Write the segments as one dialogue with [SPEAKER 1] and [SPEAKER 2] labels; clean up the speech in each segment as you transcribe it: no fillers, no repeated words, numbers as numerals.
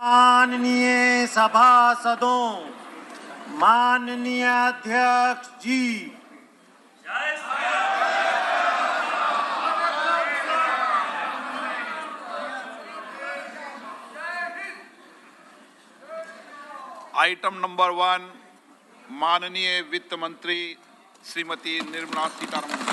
[SPEAKER 1] माननीय सभासदों, माननीय अध्यक्ष जी,
[SPEAKER 2] आइटम नंबर 1, माननीय वित्त मंत्री Shrimati Nirmala Sitharaman ji.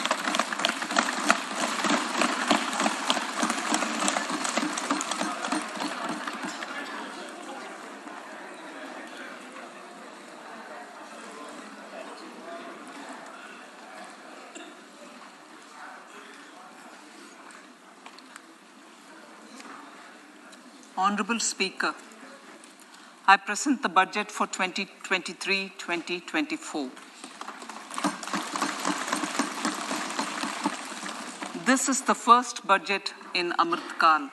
[SPEAKER 3] Honorable Speaker, I present the budget for 2023-2024. This is the first budget in Amrit Kal.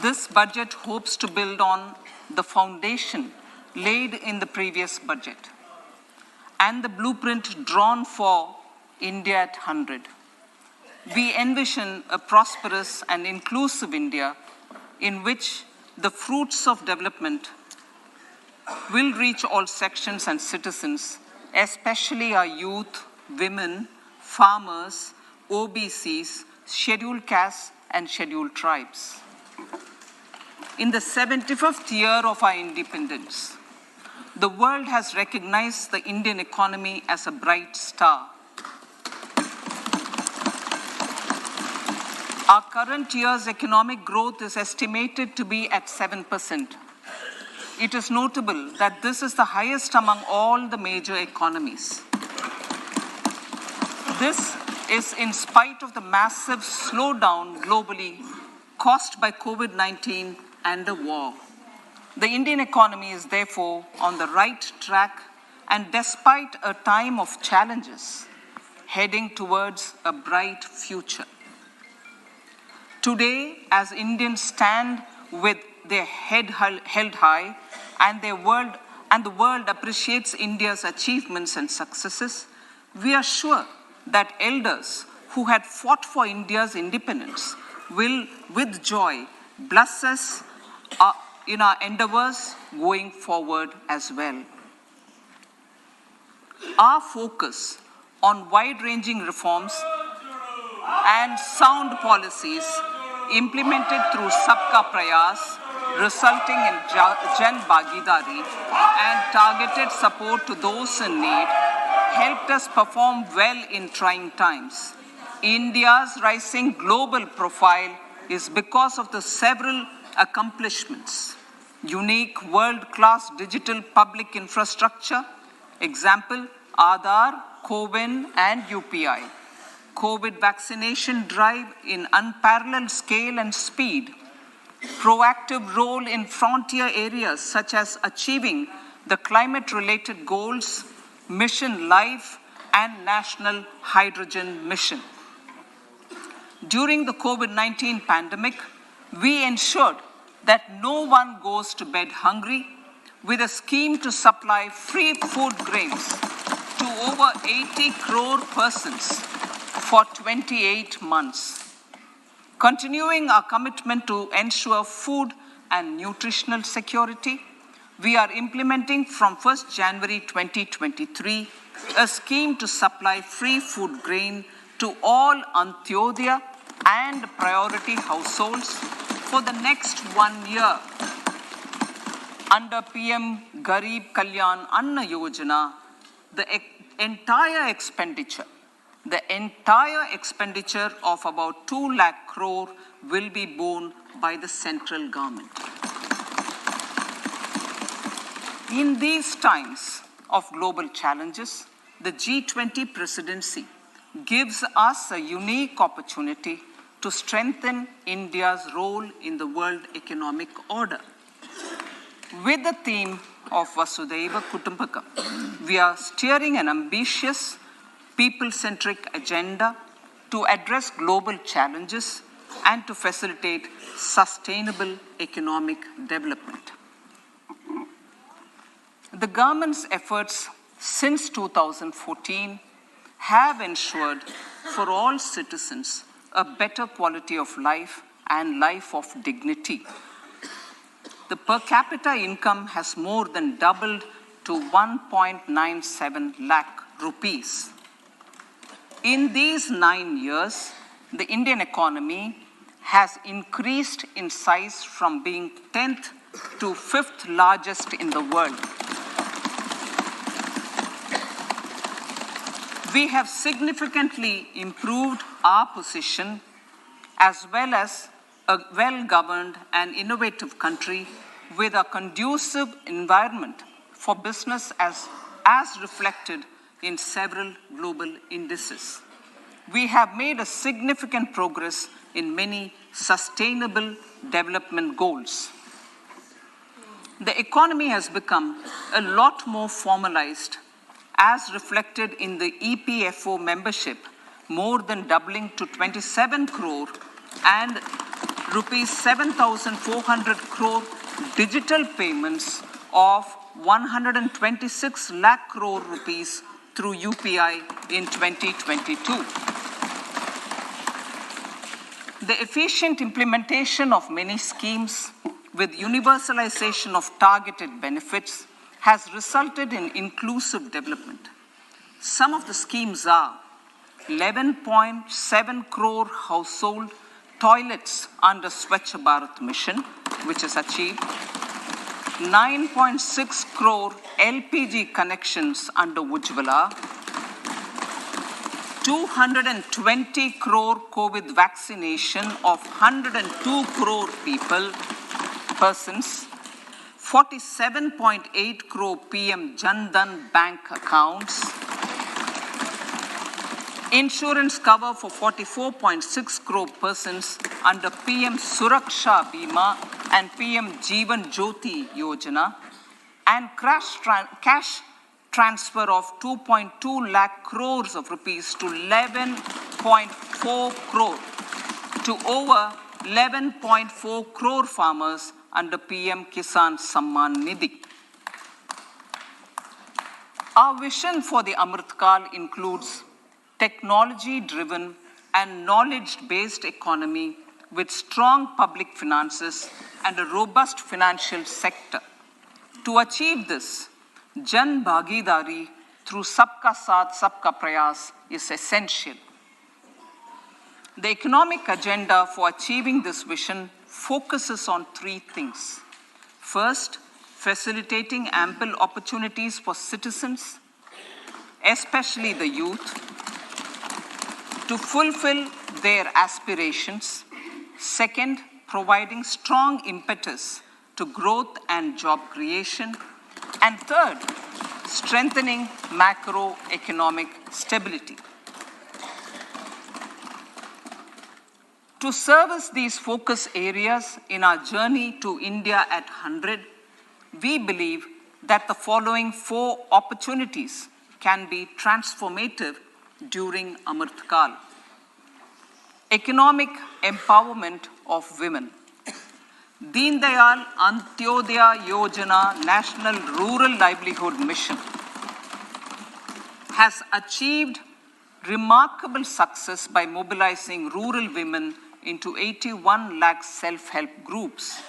[SPEAKER 3] This budget hopes to build on the foundation laid in the previous budget and the blueprint drawn for India at 100. We envision a prosperous and inclusive India in which the fruits of development will reach all sections and citizens, especially our youth, women, farmers, OBCs, scheduled castes, and scheduled tribes. In the 75th year of our independence, the world has recognized the Indian economy as a bright star. Our current year's economic growth is estimated to be at 7%. It is notable that this is the highest among all the major economies. This is in spite of the massive slowdown globally caused by COVID-19 and the war. The Indian economy is therefore on the right track and despite a time of challenges, heading towards a bright future. Today, as Indians stand with their head held high and the world appreciates India's achievements and successes, we are sure that elders who had fought for India's independence will, with joy, bless us in our endeavors going forward as well. Our focus on wide-ranging reforms and sound policies implemented through Sabka Prayas, resulting in Jan Bhagidari and targeted support to those in need, helped us perform well in trying times. India's rising global profile is because of the several accomplishments. Unique world-class digital public infrastructure, example, Aadhaar, CoWIN, and UPI. COVID vaccination drive in unparalleled scale and speed, proactive role in frontier areas such as achieving the climate-related goals, Mission Life, and National Hydrogen Mission. During the COVID-19 pandemic, we ensured that no one goes to bed hungry with a scheme to supply free food grains to over 80 crore persons for 28 months. Continuing our commitment to ensure food and nutritional security, we are implementing from 1st January 2023 a scheme to supply free food grain to all Antyodaya and priority households for the next 1 year. Under PM Garib Kalyan Anna Yojana, the entire expenditure of about 2 lakh crore will be borne by the central government. In these times of global challenges, the G20 presidency gives us a unique opportunity to strengthen India's role in the world economic order. With the theme of Vasudhaiva Kutumbakam, we are steering an ambitious, people-centric agenda to address global challenges and to facilitate sustainable economic development. The government's efforts since 2014 have ensured for all citizens a better quality of life and life of dignity. The per capita income has more than doubled to 1.97 lakh rupees. In these 9 years, the Indian economy has increased in size from being 10th to 5th largest in the world. We have significantly improved our position as well as a well-governed and innovative country with a conducive environment for business as reflected in several global indices. We have made a significant progress in many sustainable development goals. The economy has become a lot more formalized as reflected in the EPFO membership, more than doubling to 27 crore and rupees 7,400 crore digital payments of 126 lakh crore rupees through UPI in 2022. The efficient implementation of many schemes with universalization of targeted benefits has resulted in inclusive development. Some of the schemes are 11.7 crore household toilets under Swachh Bharat mission, which is achieved, 9.6 crore LPG connections under Ujjwala, 220 crore COVID vaccination of 102 crore persons, 47.8 crore PM Jan Dhan bank accounts, insurance cover for 44.6 crore persons under PM Suraksha Bima and PM Jeevan Jyoti Yojana, and cash transfer of 2.2 lakh crores of rupees to 11.4 crore to over 11.4 crore farmers under PM Kisan Samman Nidhi. Our vision for the Amritkal includes technology-driven and knowledge-based economy with strong public finances and a robust financial sector. To achieve this, Jan Bhagidari through Sabka Saath, Sabka Prayas is essential. The economic agenda for achieving this vision focuses on three things. First, facilitating ample opportunities for citizens, especially the youth, to fulfill their aspirations. Second, providing strong impetus to growth and job creation. And third, strengthening macroeconomic stability. To service these focus areas in our journey to India at 100, we believe that the following 4 opportunities can be transformative during Amritkal. Economic empowerment of women. Deen Dayal Antyodaya Yojana National Rural Livelihood Mission has achieved remarkable success by mobilizing rural women into 81 lakh self-help groups.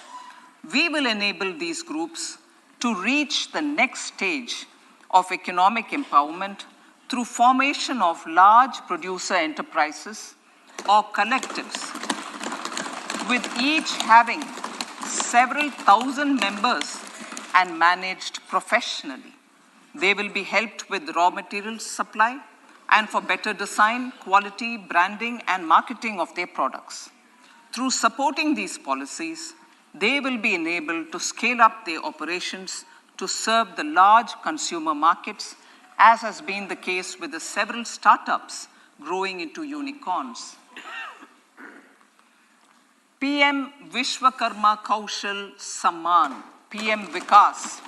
[SPEAKER 3] We will enable these groups to reach the next stage of economic empowerment through formation of large producer enterprises or collectives, with each having several thousand members and managed professionally. They will be helped with raw materials supply and for better design, quality, branding, and marketing of their products. Through supporting these policies, they will be enabled to scale up their operations to serve the large consumer markets, as has been the case with the several startups growing into unicorns. PM Vishwakarma Kaushal Samman, PM Vikas.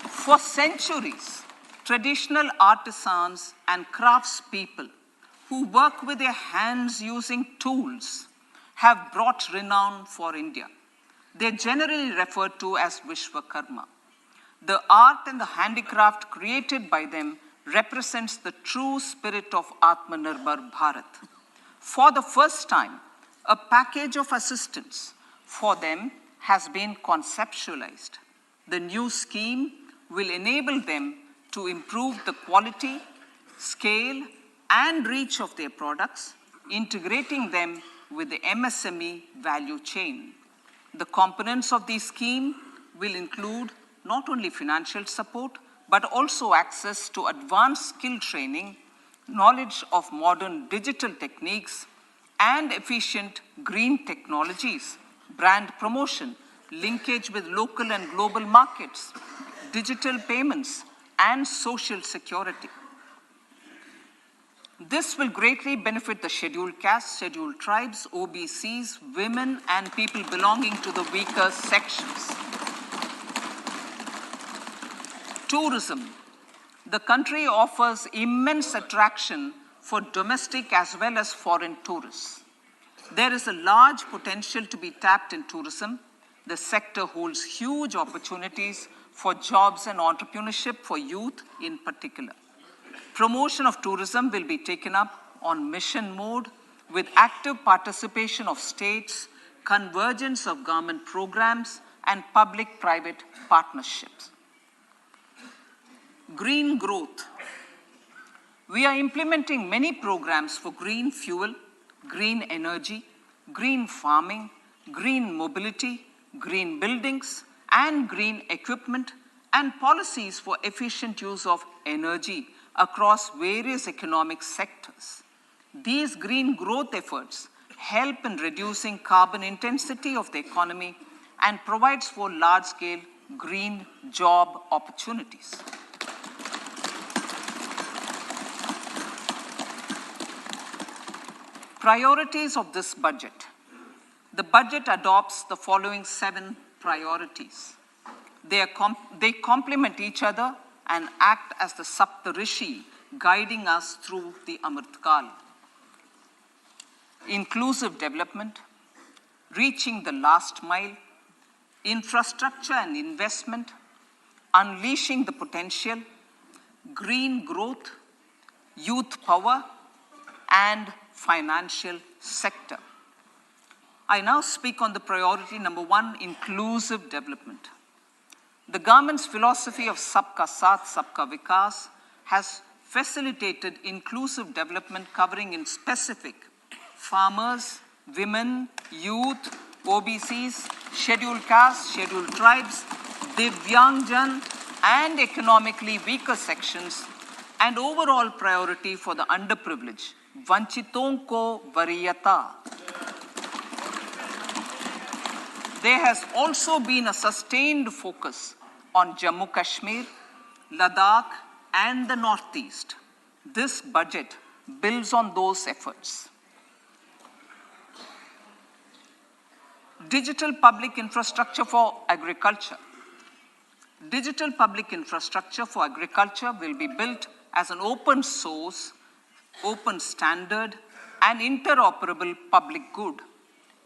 [SPEAKER 3] For centuries, traditional artisans and craftspeople who work with their hands using tools have brought renown for India. They're generally referred to as Vishwakarma. The art and the handicraft created by them represents the true spirit of Atmanirbhar Bharat. For the first time, a package of assistance for them has been conceptualized. The new scheme will enable them to improve the quality, scale, and reach of their products, integrating them with the MSME value chain. The components of the scheme will include not only financial support, but also access to advanced skill training, knowledge of modern digital techniques, and efficient green technologies, brand promotion, linkage with local and global markets, digital payments, and social security. This will greatly benefit the scheduled castes, scheduled tribes, OBCs, women, and people belonging to the weaker sections. Tourism. The country offers immense attraction for domestic as well as foreign tourists. There is a large potential to be tapped in tourism. The sector holds huge opportunities for jobs and entrepreneurship for youth in particular. Promotion of tourism will be taken up on mission mode with active participation of states, convergence of government programs, and public-private partnerships. Green growth. We are implementing many programs for green fuel, green energy, green farming, green mobility, green buildings, and green equipment, and policies for efficient use of energy across various economic sectors. These green growth efforts help in reducing carbon intensity of the economy and provides for large-scale green job opportunities. Priorities of this budget. The budget adopts the following 7 priorities. They complement each other and act as the Saptarishi guiding us through the Amritkal. Inclusive development, reaching the last mile, infrastructure and investment, unleashing the potential, green growth, youth power, and financial sector. I now speak on the priority number 1, inclusive development. The government's philosophy of Sabka Saath, Sabka Vikas has facilitated inclusive development covering in specific farmers, women, youth, OBCs, scheduled castes, scheduled tribes, Divyangjan, and economically weaker sections, and overall priority for the underprivileged, Vanchiton ko Variyata. There has also been a sustained focus on Jammu Kashmir, Ladakh, and the Northeast. This budget builds on those efforts. Digital public infrastructure for agriculture. Digital public infrastructure for agriculture will be built as an open source, open standard, and interoperable public good.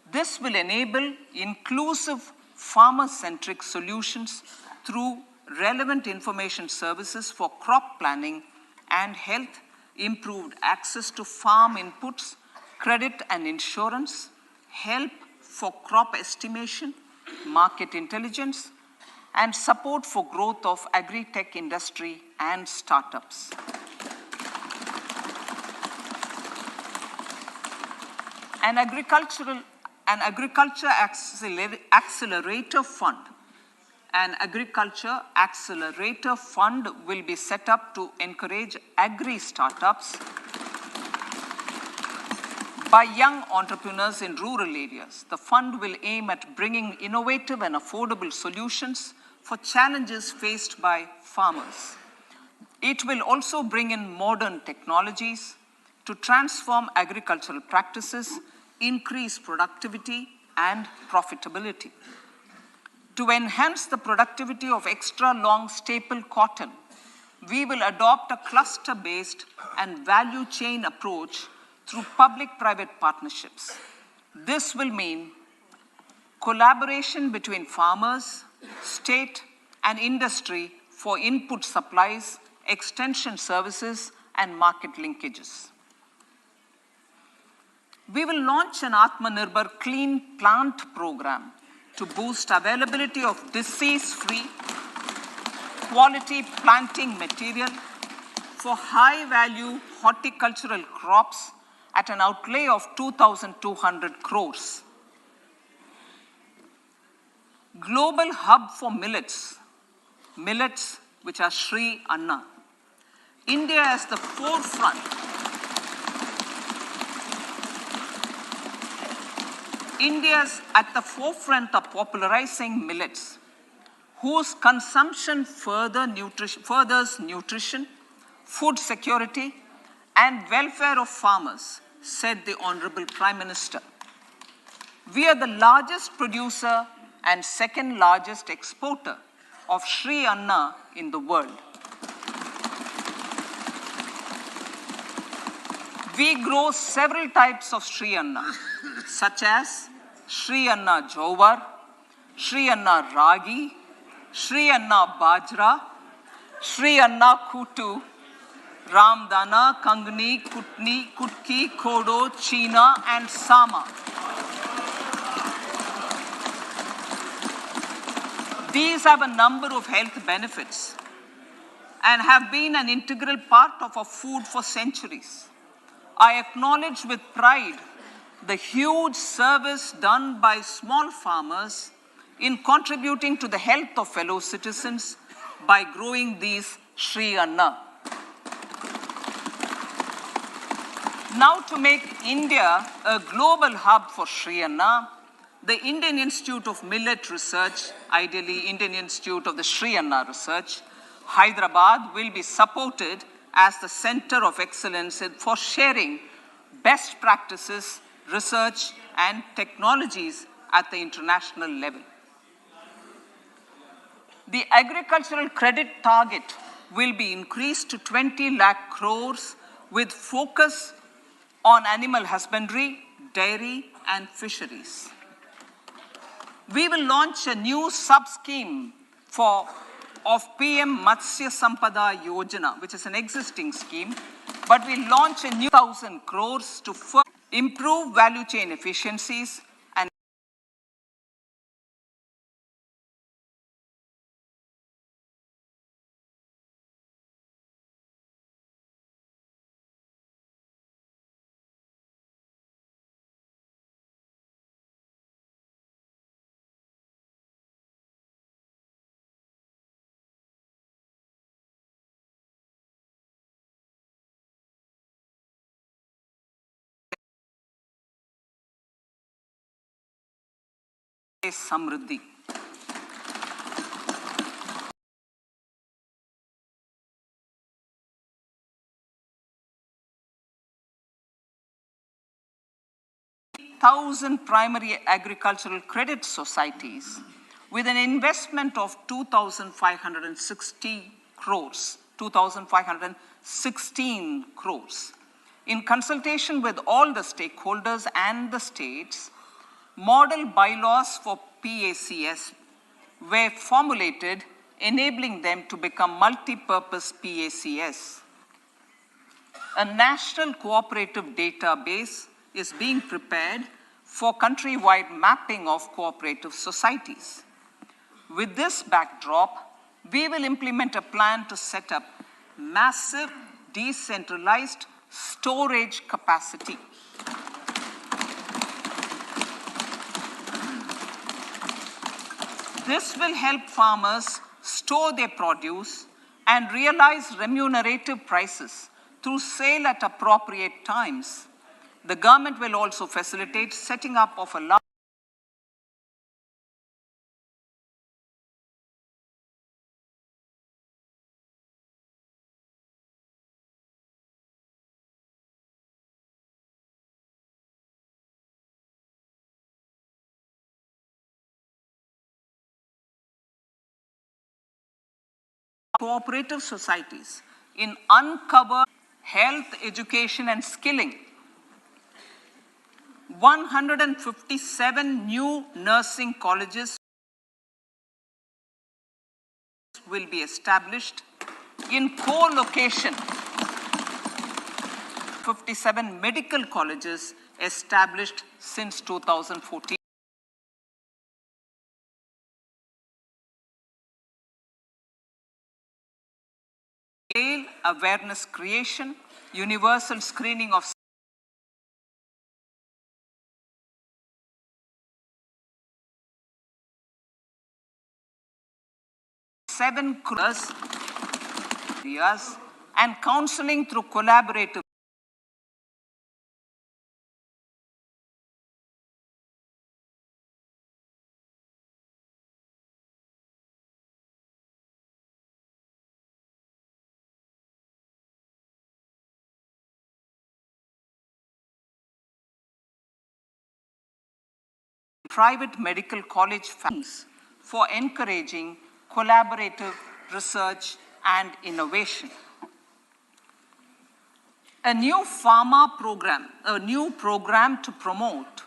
[SPEAKER 3] This will enable inclusive farmer-centric solutions through relevant information services for crop planning and health, improved access to farm inputs, credit and insurance, help for crop estimation, market intelligence, and support for growth of agri-tech industry and startups. An agriculture accelerator fund. An agriculture accelerator fund will be set up to encourage agri-startups by young entrepreneurs in rural areas. The fund will aim at bringing innovative and affordable solutions for challenges faced by farmers. It will also bring in modern technologies to transform agricultural practices, increase productivity and profitability. To enhance the productivity of extra long staple cotton, we will adopt a cluster-based and value chain approach through public-private partnerships. This will mean collaboration between farmers, state, and industry for input supplies, extension services, and market linkages. We will launch an Atmanirbhar Clean Plant program to boost availability of disease-free, quality planting material for high-value horticultural crops at an outlay of 2,200 crores. Global hub for millets which are Shri Anna. India is the forefront. India is at the forefront of popularizing millets, whose consumption furthers nutrition, food security, and welfare of farmers, said the Honorable Prime Minister. We are the largest producer and second largest exporter of Shri Anna in the world. We grow several types of Shri Anna, such as Shri Anna Jowar, Shri Anna Ragi, Shri Anna Bajra, Shri Anna Kutu, Ramdana, Kangni, Kutni, Kutki, Kodo, China, and Sama. These have a number of health benefits and have been an integral part of our food for centuries. I acknowledge with pride the huge service done by small farmers in contributing to the health of fellow citizens by growing these Shri Anna. Now, to make India a global hub for Shri Anna, the Indian Institute of Millet Research, ideally Indian Institute of the Shri Anna Research, Hyderabad, will be supported as the center of excellence for sharing best practices, research, and technologies at the international level. The agricultural credit target will be increased to 20 lakh crores with focus on animal husbandry, dairy, and fisheries. We will launch a new sub-scheme of PM Matsya Sampada Yojana, which is an existing scheme, but we'll launch a new 1,000 crores to improve value chain efficiencies and Samriddhi. Thousand primary agricultural credit societies with an investment of 2,560 crores, 2,516 crores. In consultation with all the stakeholders and the states, model bylaws for PACS were formulated, enabling them to become multi-purpose PACS. A national cooperative database is being prepared for countrywide mapping of cooperative societies. With this backdrop, we will implement a plan to set up massive decentralized storage capacity. This will help farmers store their produce and realize remunerative prices through sale at appropriate times. The government will also facilitate setting up of a large cooperative societies in uncovered health, education, and skilling. 157 new nursing colleges will be established. in co-location 57 medical colleges established since 2014. Awareness creation, universal screening of seven areas and counseling through collaborative private medical college funds for encouraging collaborative research and innovation. A new program to promote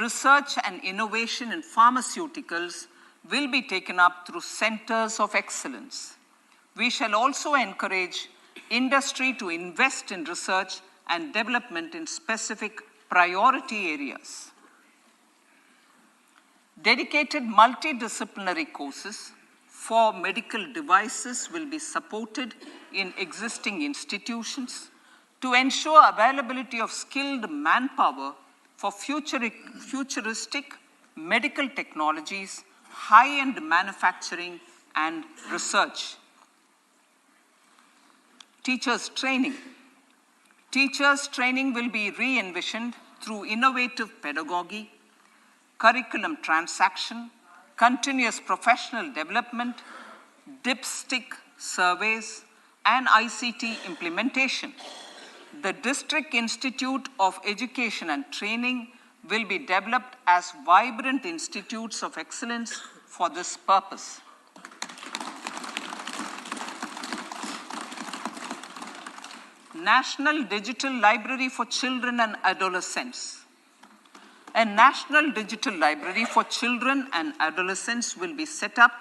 [SPEAKER 3] research and innovation in pharmaceuticals will be taken up through centers of excellence. We shall also encourage industry to invest in research and development in specific priority areas. Dedicated multidisciplinary courses for medical devices will be supported in existing institutions to ensure availability of skilled manpower for futuristic medical technologies, high-end manufacturing, and research. Teachers' training. Teachers' training will be re-envisioned through innovative pedagogy, curriculum transaction, continuous professional development, dipstick surveys, and ICT implementation. The District Institute of Education and Training will be developed as vibrant institutes of excellence for this purpose. National Digital Library for Children and Adolescents. A National Digital Library for Children and Adolescents will be set up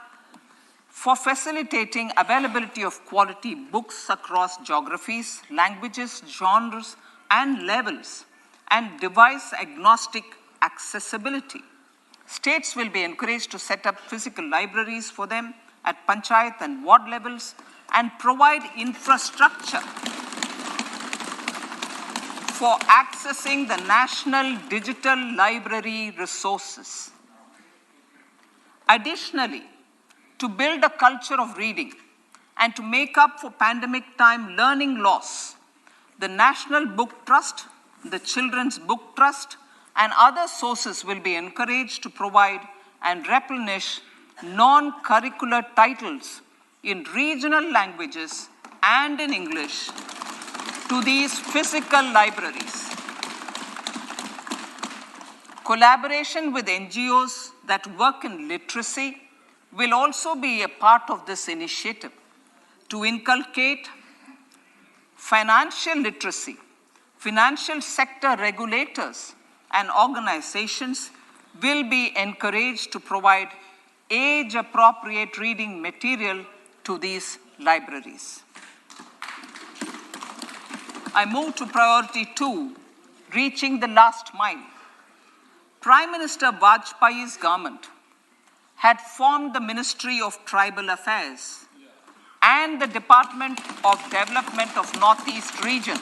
[SPEAKER 3] for facilitating availability of quality books across geographies, languages, genres, and levels, and device-agnostic accessibility. States will be encouraged to set up physical libraries for them at panchayat and ward levels and provide infrastructure for accessing the national digital library resources. Additionally, to build a culture of reading and to make up for pandemic time learning loss, the National Book Trust, the Children's Book Trust, and other sources will be encouraged to provide and replenish non-curricular titles in regional languages and in English to these physical libraries. Collaboration with NGOs that work in literacy will also be a part of this initiative to inculcate financial literacy. Financial sector regulators and organizations will be encouraged to provide age-appropriate reading material to these libraries. I move to priority 2, reaching the last mile. Prime Minister Vajpayee's government had formed the Ministry of Tribal Affairs and the Department of Development of Northeast Region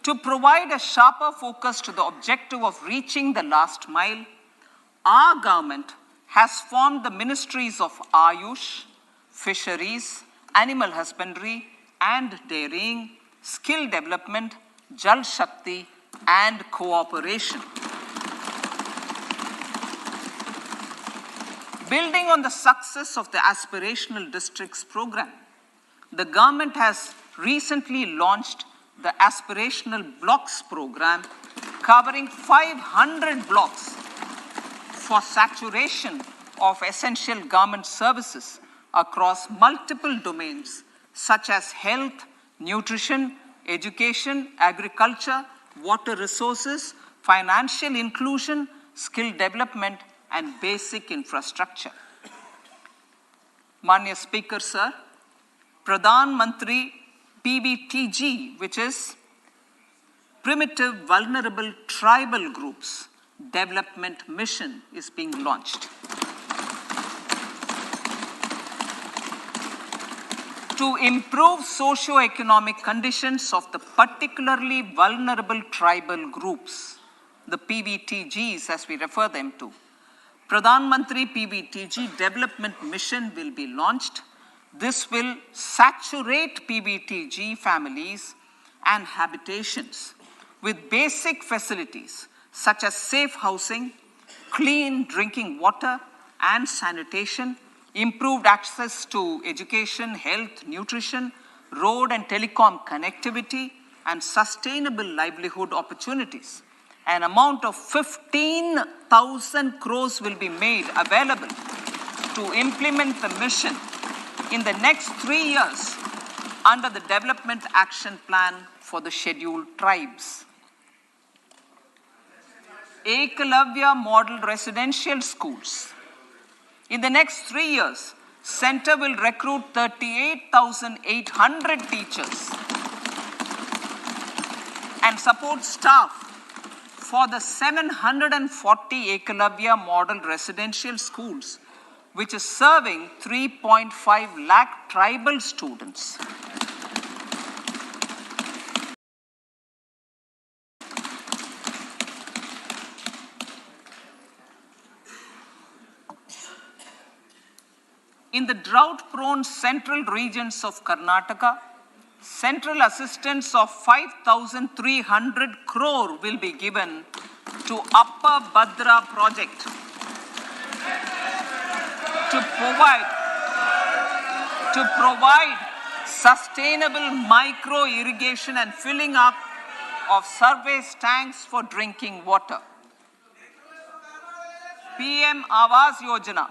[SPEAKER 3] to provide a sharper focus to the objective of reaching the last mile. Our government has formed the Ministries of Ayush, Fisheries, Animal Husbandry and Dairying, Skill Development, Jal Shakti, and Cooperation. Building on the success of the Aspirational Districts program, the government has recently launched the Aspirational Blocks program, covering 500 blocks for saturation of essential government services across multiple domains such as health, nutrition, education, agriculture, water resources, financial inclusion, skill development, and basic infrastructure. Manya Speaker, sir, Pradhan Mantri PBTG, which is Primitive Vulnerable Tribal Groups Development Mission, is being launched. To improve socio-economic conditions of the particularly vulnerable tribal groups, the PVTGs as we refer them to, Pradhan Mantri PVTG Development Mission will be launched. This will saturate PVTG families and habitations with basic facilities such as safe housing, clean drinking water and sanitation, improved access to education, health, nutrition, road and telecom connectivity, and sustainable livelihood opportunities. An amount of 15,000 crores will be made available to implement the mission in the next 3 years under the Development Action Plan for the Scheduled Tribes. Ekalavya Model Residential Schools. In the next 3 years, Center will recruit 38,800 teachers and support staff for the 740 Ekalavya Model Residential Schools, which is serving 3.5 lakh tribal students. In the drought-prone central regions of Karnataka, central assistance of 5,300 crore will be given to Upper Bhadra project to provide sustainable micro-irrigation and filling up of surface tanks for drinking water. PM Awas Yojana.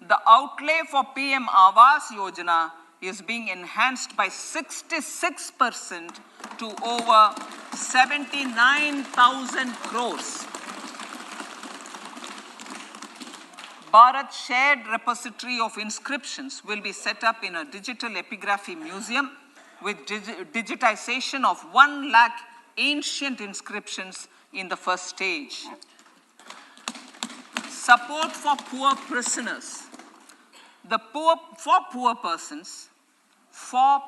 [SPEAKER 3] The outlay for PM Awas Yojana is being enhanced by 66% to over 79,000 crores. Bharat Shared Repository of Inscriptions will be set up in a digital epigraphy museum with digitization of 1 lakh ancient inscriptions in the first stage. Support for poor prisoners. For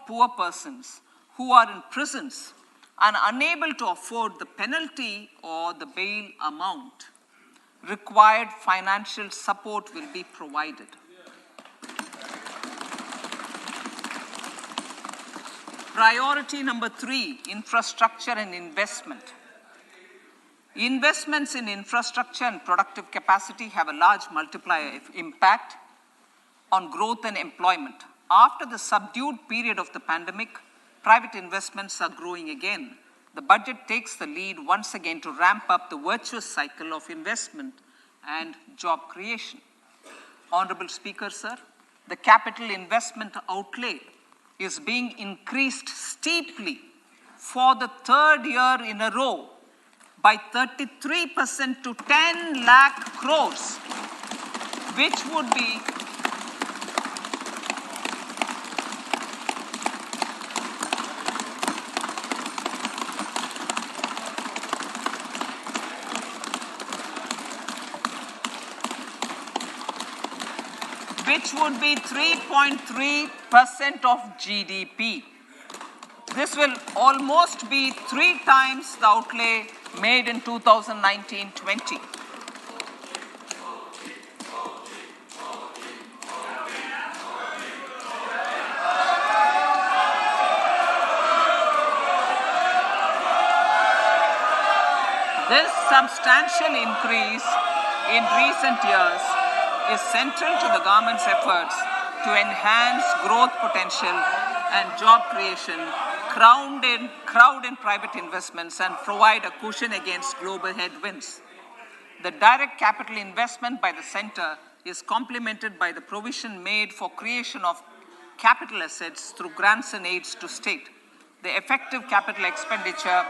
[SPEAKER 3] poor persons who are in prisons and unable to afford the penalty or the bail amount, required financial support will be provided. Priority number 3, infrastructure and investment. Investments in infrastructure and productive capacity have a large multiplier impact on growth and employment. After the subdued period of the pandemic, private investments are growing again. The budget takes the lead once again to ramp up the virtuous cycle of investment and job creation. Honorable Speaker, sir, the capital investment outlay is being increased steeply for the 3rd year in a row by 33% to 10 lakh crores, which would be which would be 3.3% of GDP. This will almost be 3 times the outlay made in 2019-20. This substantial increase in recent years is central to the government's efforts to enhance growth potential and job creation, crowd in private investments, and provide a cushion against global headwinds. The direct capital investment by the center is complemented by the provision made for creation of capital assets through grants and aids to state. The effective capital expenditure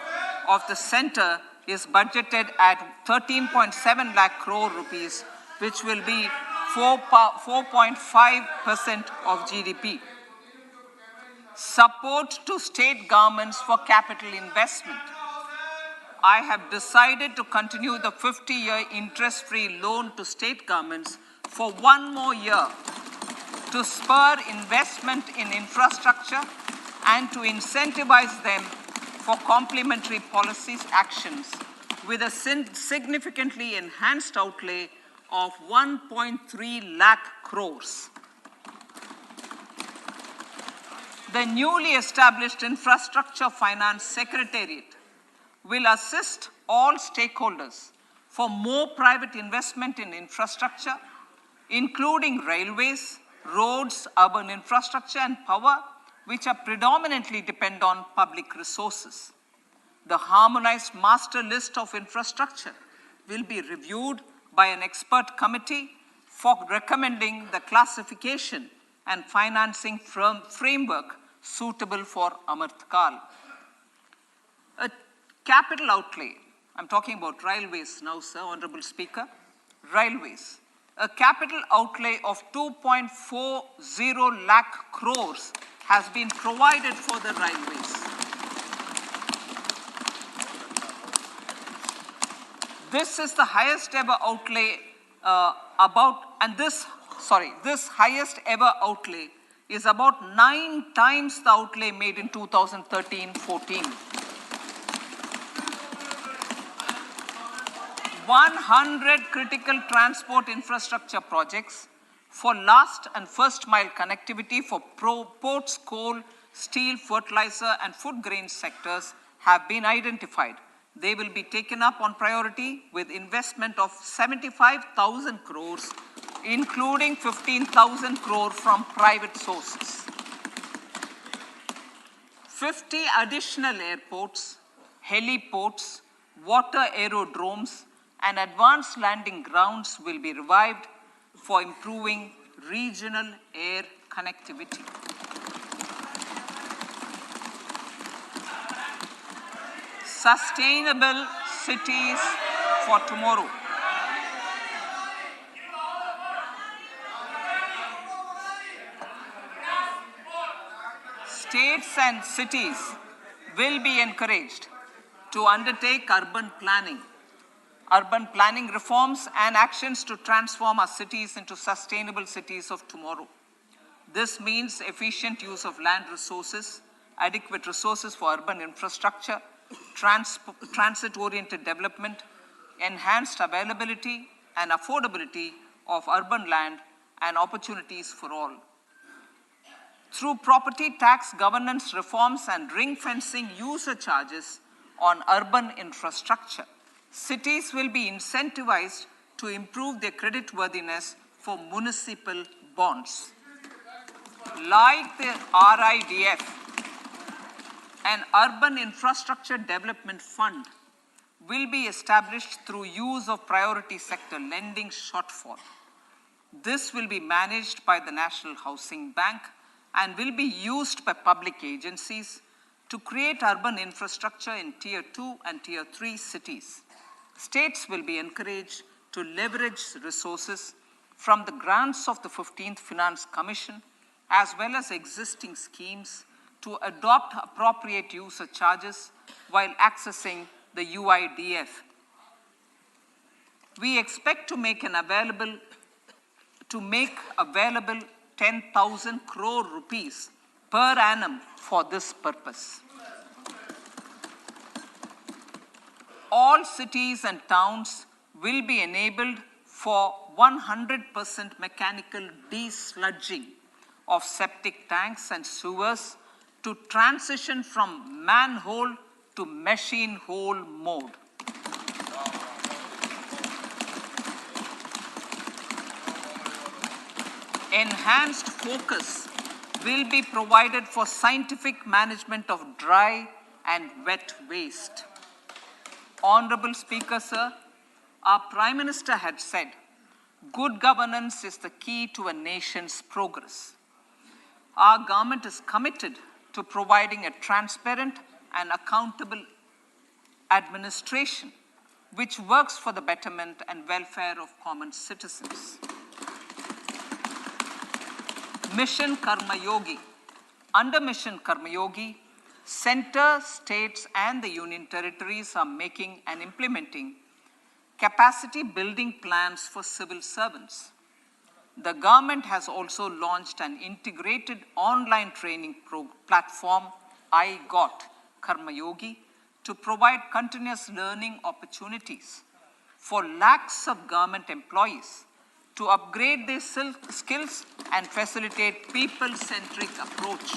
[SPEAKER 3] of the center is budgeted at 13.7 lakh crore rupees, which will be 4.5% of GDP. Support to state governments for capital investment. I have decided to continue the 50-year interest-free loan to state governments for 1 more year to spur investment in infrastructure and to incentivize them for complementary policies actions with a significantly enhanced outlay of 1.3 lakh crores. The newly established Infrastructure Finance Secretariat will assist all stakeholders for more private investment in infrastructure, including railways, roads, urban infrastructure, and power, which are predominantly depend on public resources. The harmonized master list of infrastructure will be reviewed by an expert committee for recommending the classification and financing framework suitable for Amrit Kal. A capital outlay, I'm talking about railways now, sir, Honorable Speaker, railways. A capital outlay of 2.40 lakh crores has been provided for the railways. This is the highest ever outlay this highest ever outlay is about 9 times the outlay made in 2013-14. 100 critical transport infrastructure projects for last and first mile connectivity for ports, coal, steel, fertilizer, and food grain sectors have been identified. They will be taken up on priority with investment of 75,000 crores, including 15,000 crore from private sources. 50 additional airports, heliports, water aerodromes, and advanced landing grounds will be revived for improving regional air connectivity. Sustainable cities for tomorrow. States and cities will be encouraged to undertake urban planning reforms and actions to transform our cities into sustainable cities of tomorrow. This means efficient use of land resources, adequate resources for urban infrastructure, transit-oriented development, enhanced availability and affordability of urban land, and opportunities for all. Through property tax governance reforms and ring-fencing user charges on urban infrastructure, cities will be incentivized to improve their creditworthiness for municipal bonds. Like the RIDF, an Urban Infrastructure Development Fund will be established through use of priority sector lending shortfall. This will be managed by the National Housing Bank and will be used by public agencies to create urban infrastructure in Tier 2 and Tier 3 cities. States will be encouraged to leverage resources from the grants of the 15th Finance Commission as well as existing schemes to adopt appropriate user charges while accessing the UIDF. We expect to make available 10,000 crore rupees per annum for this purpose. All cities and towns will be enabled for 100% mechanical desludging of septic tanks and sewers to transition from manhole to machine hole mode. Enhanced focus will be provided for scientific management of dry and wet waste. Honorable Speaker, sir, our Prime Minister had said, good governance is the key to a nation's progress. Our government is committed to providing a transparent and accountable administration which works for the betterment and welfare of common citizens. Mission Karma Yogi. Under Mission Karma Yogi, center, states, and the union territories are making and implementing capacity building plans for civil servants. The government has also launched an integrated online training platform, I Got Karma Yogi, to provide continuous learning opportunities for lakhs of government employees to upgrade their skills and facilitate people-centric approach.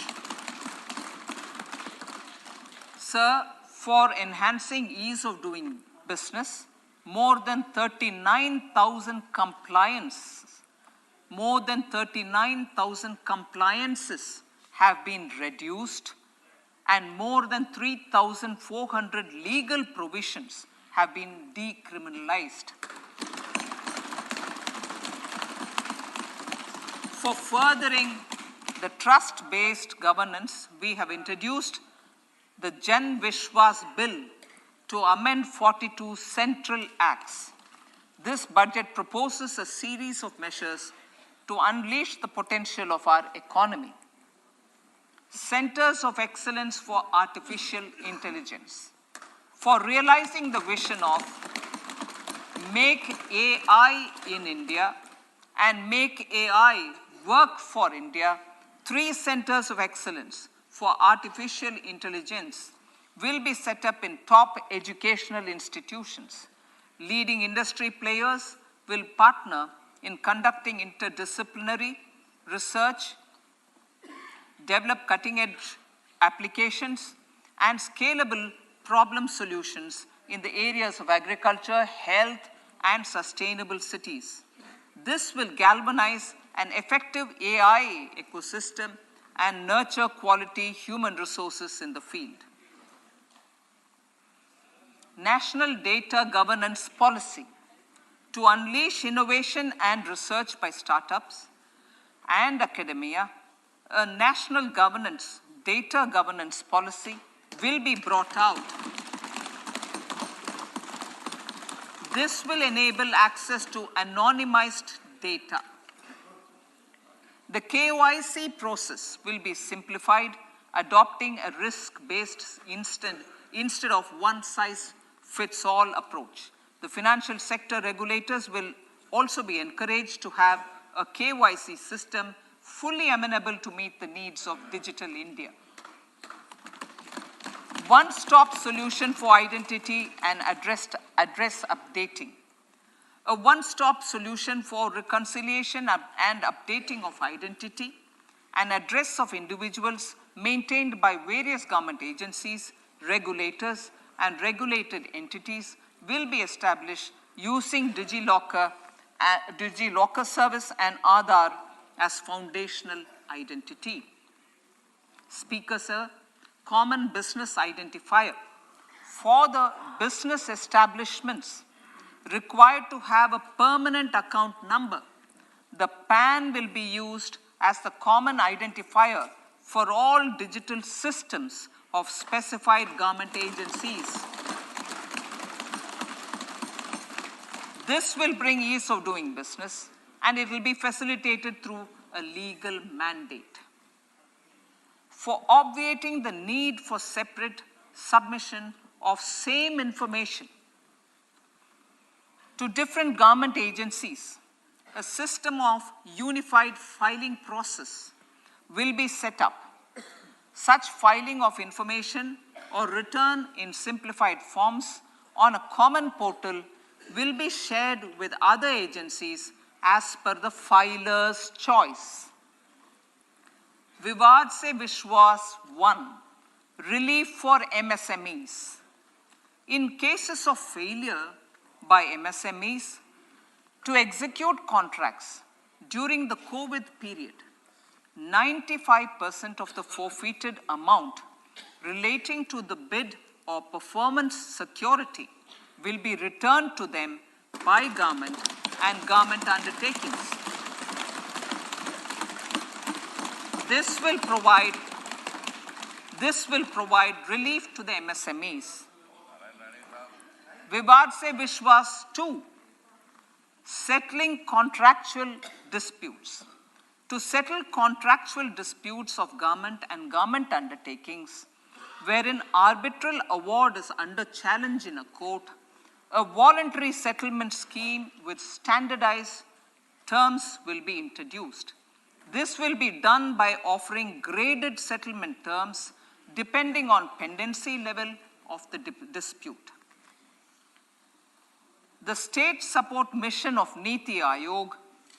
[SPEAKER 3] Sir, for enhancing ease of doing business, more than 39,000 compliances have been reduced, and more than 3,400 legal provisions have been decriminalized. For furthering the trust-based governance, we have introduced the Jan Vishwas Bill to amend 42 central acts. This budget proposes a series of measures to unleash the potential of our economy. Centers of Excellence for Artificial Intelligence. For realizing the vision of Make AI in India and Make AI Work for India, 3 centers of excellence for artificial intelligence will be set up in top educational institutions. Leading industry players will partner in conducting interdisciplinary research, develop cutting-edge applications, and scalable problem solutions in the areas of agriculture, health, and sustainable cities. This will galvanize an effective AI ecosystem and nurture quality human resources in the field. National Data Governance Policy. To unleash innovation and research by startups and academia, a national data governance policy will be brought out. This will enable access to anonymized data. The KYC process will be simplified, adopting a risk-based instead of one-size-fits-all approach. The financial sector regulators will also be encouraged to have a KYC system fully amenable to meet the needs of digital India. One-stop solution for identity and address updating. A one-stop solution for reconciliation and updating of identity and address of individuals maintained by various government agencies, regulators, and regulated entities will be established using DigiLocker service and Aadhaar as foundational identity. Speaker, sir, common business identifier. For the business establishments required to have a permanent account number, the PAN will be used as the common identifier for all digital systems of specified government agencies. This will bring ease of doing business, and it will be facilitated through a legal mandate. For obviating the need for separate submission of same information to different government agencies, a system of unified filing process will be set up. Such filing of information or return in simplified forms on a common portal will be shared with other agencies as per the filer's choice. Vivad Se Vishwas 1, relief for MSMEs. In cases of failure by MSMEs to execute contracts during the COVID period, 95% of the forfeited amount relating to the bid or performance security will be returned to them by government and government undertakings. This will provide relief to the MSMEs. Vivad Se Vishwas 2, settling contractual disputes. to settle contractual disputes of government and government undertakings, wherein arbitral award is under challenge in a court, a voluntary settlement scheme with standardized terms will be introduced. This will be done by offering graded settlement terms depending on pendency level of the dispute. The state support mission of Niti Aayog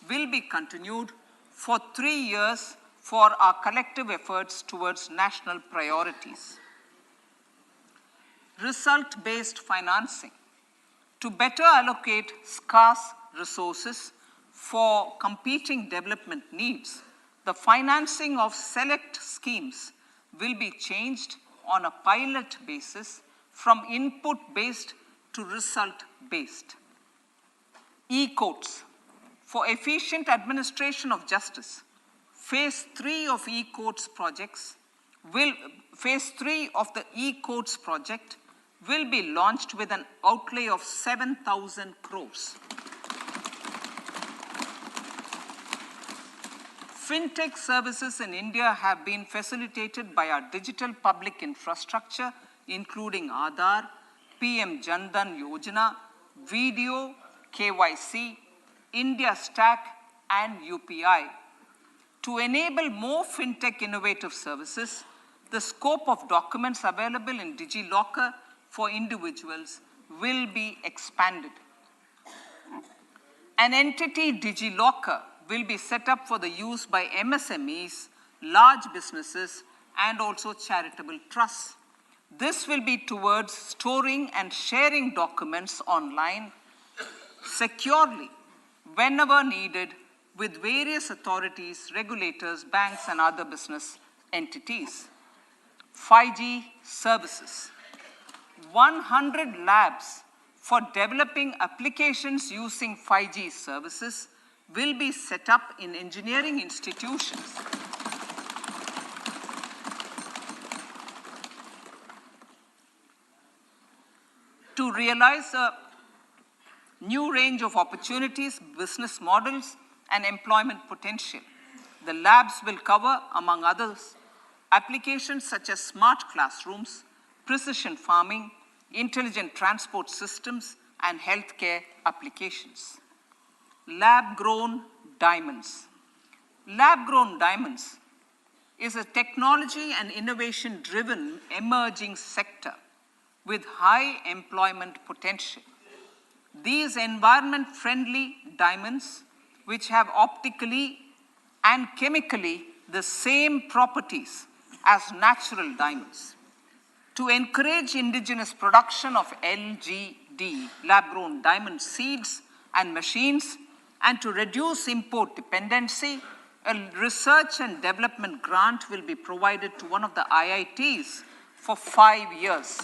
[SPEAKER 3] will be continued for 3 years for our collective efforts towards national priorities. Result-based financing. To better allocate scarce resources for competing development needs, the financing of select schemes will be changed on a pilot basis from input-based to result-based. E-courts. For efficient administration of justice, Phase 3 of e-courts projects Phase 3 of the e-courts project will be launched with an outlay of 7,000 crores. Fintech services in India have been facilitated by our digital public infrastructure, including Aadhaar, PM Jan Dhan Yojana, Video, KYC, India Stack, and UPI. To enable more fintech innovative services, the scope of documents available in DigiLocker for individuals will be expanded. An entity, DigiLocker, will be set up for the use by MSMEs, large businesses, and also charitable trusts. This will be towards storing and sharing documents online securely whenever needed with various authorities, regulators, banks, and other business entities. 5G services. 100 labs for developing applications using 5G services will be set up in engineering institutions. To realize a new range of opportunities, business models, and employment potential, the labs will cover, among others, applications such as smart classrooms, precision farming, intelligent transport systems, and healthcare applications. Lab-grown diamonds. Lab-grown diamonds is a technology and innovation-driven emerging sector with high employment potential. These environment-friendly diamonds, which have optically and chemically the same properties as natural diamonds. To encourage indigenous production of LGD, lab-grown diamond seeds and machines, and to reduce import dependency, a research and development grant will be provided to one of the IITs for 5 years.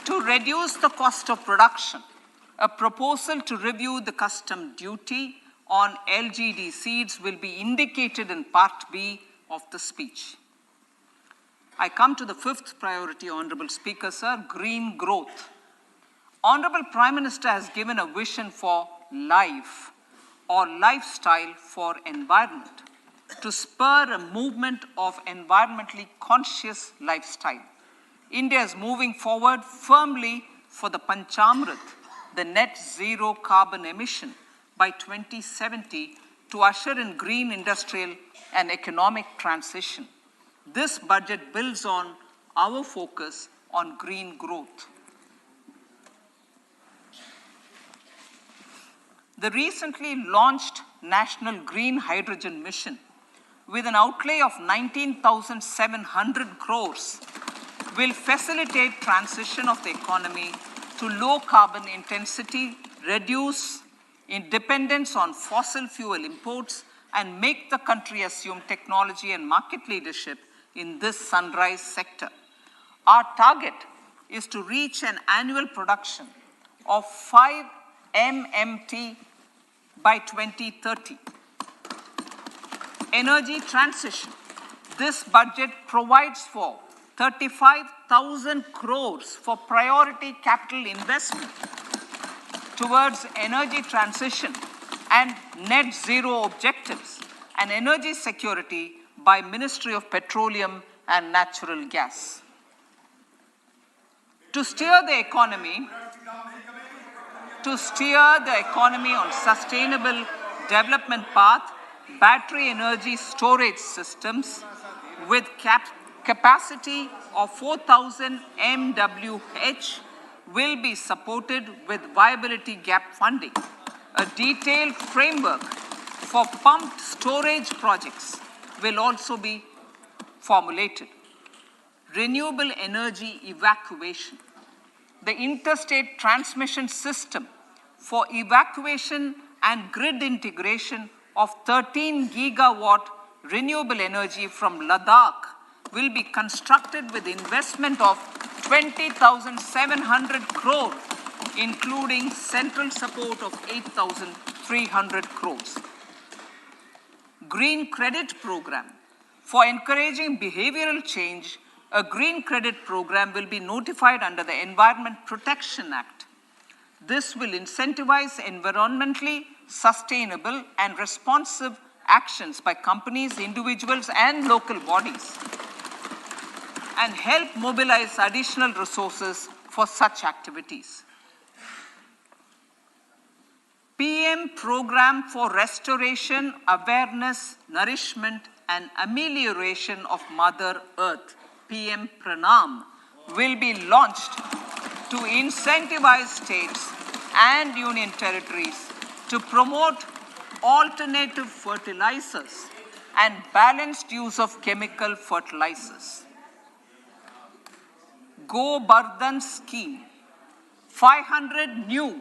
[SPEAKER 3] To reduce the cost of production, a proposal to review the custom duty on LGD seeds will be indicated in Part B of the speech. I come to the fifth priority, Honorable Speaker, sir, green growth. Honorable Prime Minister has given a vision for life or lifestyle for environment to spur a movement of environmentally conscious lifestyle. India is moving forward firmly for the Panchamrit, the net zero carbon emission by 2070 to usher in green industrial and economic transition. This budget builds on our focus on green growth. The recently launched National Green Hydrogen Mission, with an outlay of 19,700 crores, will facilitate transition of the economy to low carbon intensity, reduce dependence on fossil fuel imports, and make the country assume technology and market leadership in this sunrise sector. Our target is to reach an annual production of 5 MMT by 2030. Energy transition. This budget provides for 35,000 crores for priority capital investment towards energy transition and net zero objectives and energy security by Ministry of Petroleum and Natural Gas. To steer the economy on sustainable development path, battery energy storage systems with capacity of 4,000 MWH will be supported with viability gap funding. A detailed framework for pumped storage projects will also be formulated. Renewable energy evacuation. The interstate transmission system for evacuation and grid integration of 13 gigawatt renewable energy from Ladakh will be constructed with investment of 20,700 crore, including central support of 8,300 crores. Green Credit Program. For encouraging behavioral change, a green credit program will be notified under the Environment Protection Act. This will incentivize environmentally sustainable and responsive actions by companies, individuals, and local bodies, and help mobilize additional resources for such activities. PM Program for Restoration, Awareness, Nourishment, and Amelioration of Mother Earth, PM Pranam, will be launched to incentivize states and union territories to promote alternative fertilizers and balanced use of chemical fertilizers. Go Bardhan Scheme. 500 new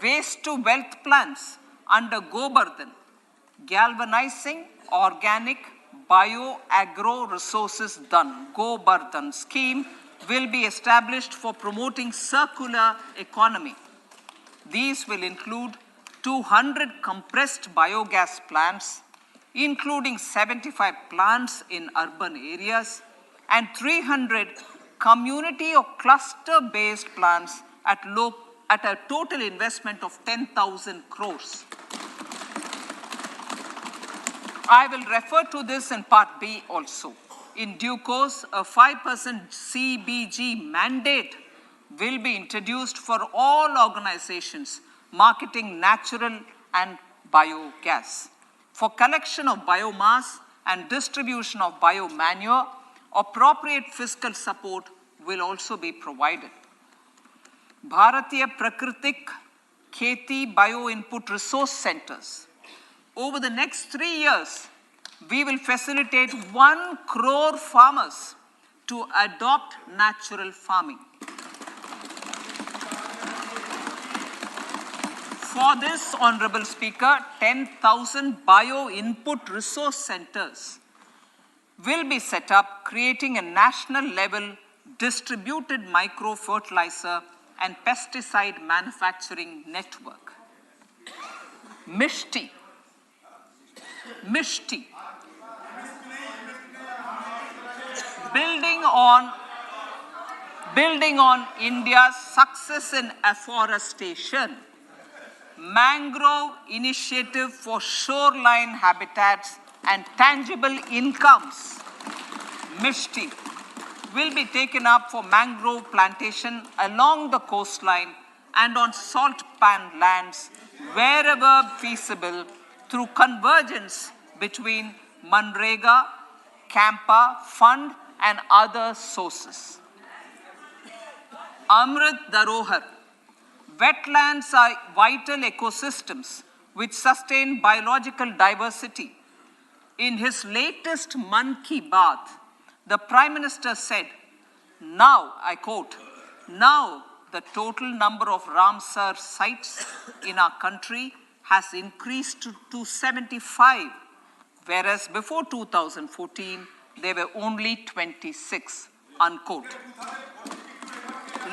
[SPEAKER 3] waste to wealth plants under Go Bardhan, galvanizing organic bio-agro resources done. Go Bardhan scheme will be established for promoting circular economy. These will include 200 compressed biogas plants, including 75 plants in urban areas, and 300 community or cluster-based plants at a total investment of 10,000 crores. I will refer to this in Part B also. In due course, a 5% CBG mandate will be introduced for all organizations marketing natural and biogas. For collection of biomass and distribution of biomanure, appropriate fiscal support will also be provided. Bharatiya Prakritik Kheti Bio-Input Resource Centers. Over the next 3 years, we will facilitate 1 crore farmers to adopt natural farming. For this, Honorable Speaker, 10,000 bio-input resource centers will be set up, creating a national level distributed micro-fertilizer and pesticide manufacturing network. Mishti. Building on India's success in afforestation, mangrove initiative for shoreline habitats and tangible incomes, Mishti, will be taken up for mangrove plantation along the coastline and on salt pan lands wherever feasible through convergence between Manrega, Campa, Fund and other sources. Amrit Dharohar. Wetlands are vital ecosystems which sustain biological diversity. In his latest Mann Ki Baat, the Prime Minister said, now, I quote, now the total number of Ramsar sites in our country has increased to 75, whereas before 2014, there were only 26, unquote.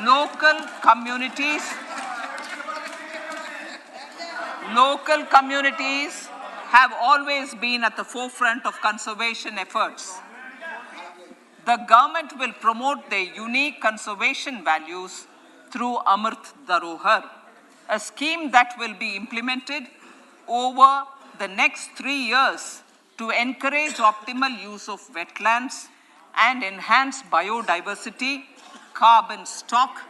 [SPEAKER 3] Local communities have always been at the forefront of conservation efforts. The government will promote their unique conservation values through Amrit Dharohar, a scheme that will be implemented over the next 3 years to encourage optimal use of wetlands and enhance biodiversity, carbon stock,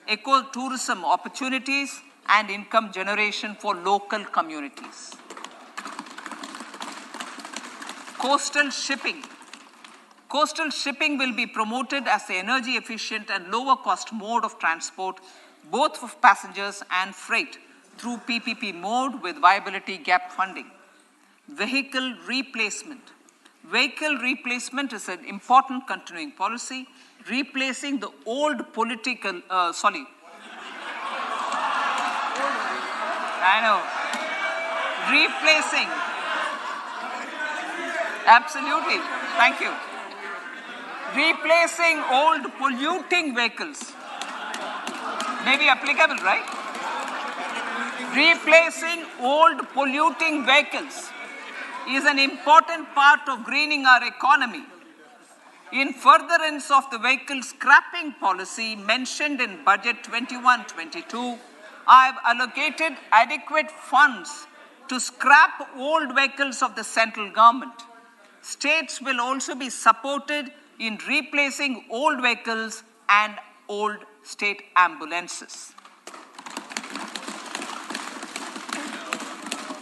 [SPEAKER 3] ecotourism opportunities, and income generation for local communities. Coastal shipping. Coastal shipping will be promoted as the energy efficient and lower cost mode of transport, both for passengers and freight, through PPP mode with viability gap funding. Vehicle replacement. Vehicle replacement is an important continuing policy, replacing the old political, replacing, absolutely, thank you. Replacing old polluting vehicles. May be applicable, right? Replacing old polluting vehicles is an important part of greening our economy. In furtherance of the vehicle scrapping policy mentioned in Budget 21-22, I have allocated adequate funds to scrap old vehicles of the central government. States will also be supported in replacing old vehicles and old state ambulances.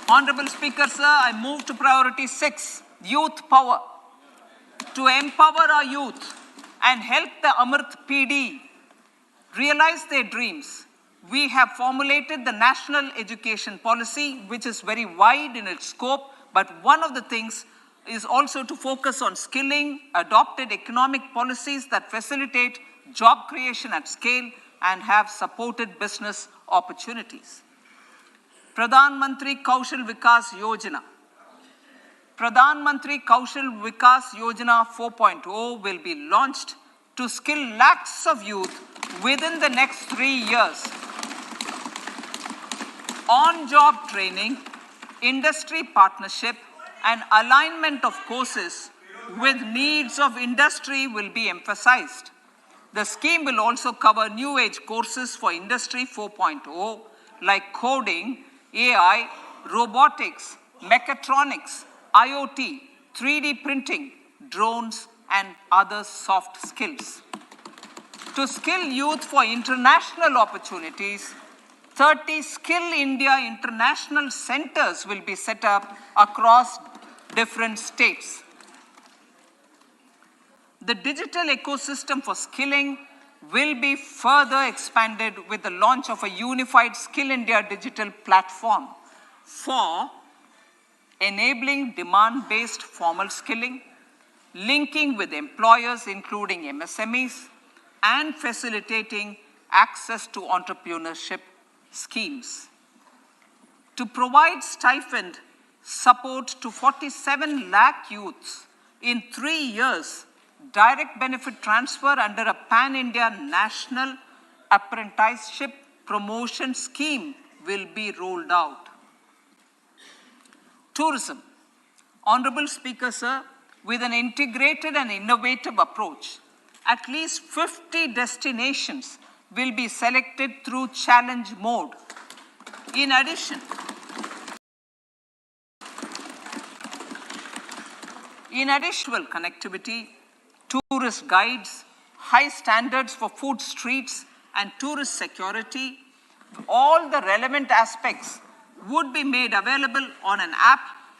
[SPEAKER 3] Honorable Speaker, sir, I move to priority 6, youth power. To empower our youth and help the Amrit PD realize their dreams, we have formulated the National Education Policy, which is very wide in its scope, but one of the things is also to focus on skilling, adopted economic policies that facilitate job creation at scale and have supported business opportunities. Pradhan Mantri Kaushal Vikas Yojana. Pradhan Mantri Kaushal Vikas Yojana 4.0 will be launched to skill lakhs of youth within the next 3 years. On-job training, industry partnership, and alignment of courses with needs of industry will be emphasized. The scheme will also cover new age courses for Industry 4.0 like coding, AI, robotics, mechatronics, IoT, 3D printing, drones, and other soft skills. To skill youth for international opportunities, 30 Skill India International Centers will be set up across different states. The digital ecosystem for skilling will be further expanded with the launch of a unified Skill India digital platform for enabling demand-based formal skilling, linking with employers including MSMEs, and facilitating access to entrepreneurship schemes. To provide stipend support to 47 lakh youths in 3 years, direct benefit transfer under a pan-India national apprenticeship promotion scheme will be rolled out. Tourism. Honorable Speaker, sir, with an integrated and innovative approach, at least 50 destinations will be selected through challenge mode. In addition, connectivity, tourist guides, high standards for food streets, and tourist security, all the relevant aspects would be made available on an app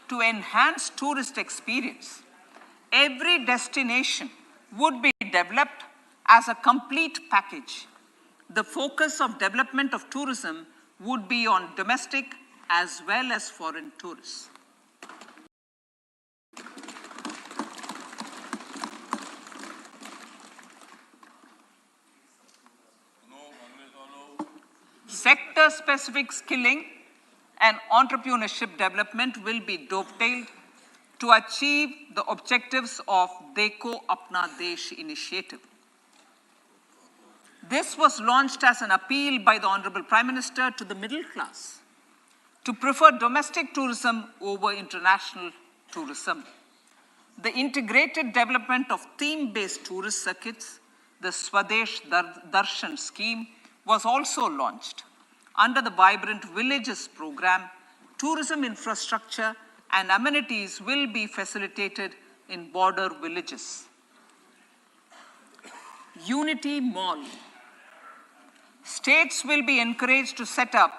[SPEAKER 3] to enhance tourist experience. Every destination would be developed as a complete package. The focus of development of tourism would be on domestic as well as foreign tourists. Sector-specific skilling and entrepreneurship development will be dovetailed to achieve the objectives of Dekho Apna Desh initiative. This was launched as an appeal by the Honorable Prime Minister to the middle class to prefer domestic tourism over international tourism. The integrated development of theme-based tourist circuits, the Swadesh Darshan scheme, was also launched. Under the Vibrant Villages program, tourism infrastructure and amenities will be facilitated in border villages. Unity Mall. States will be encouraged to set up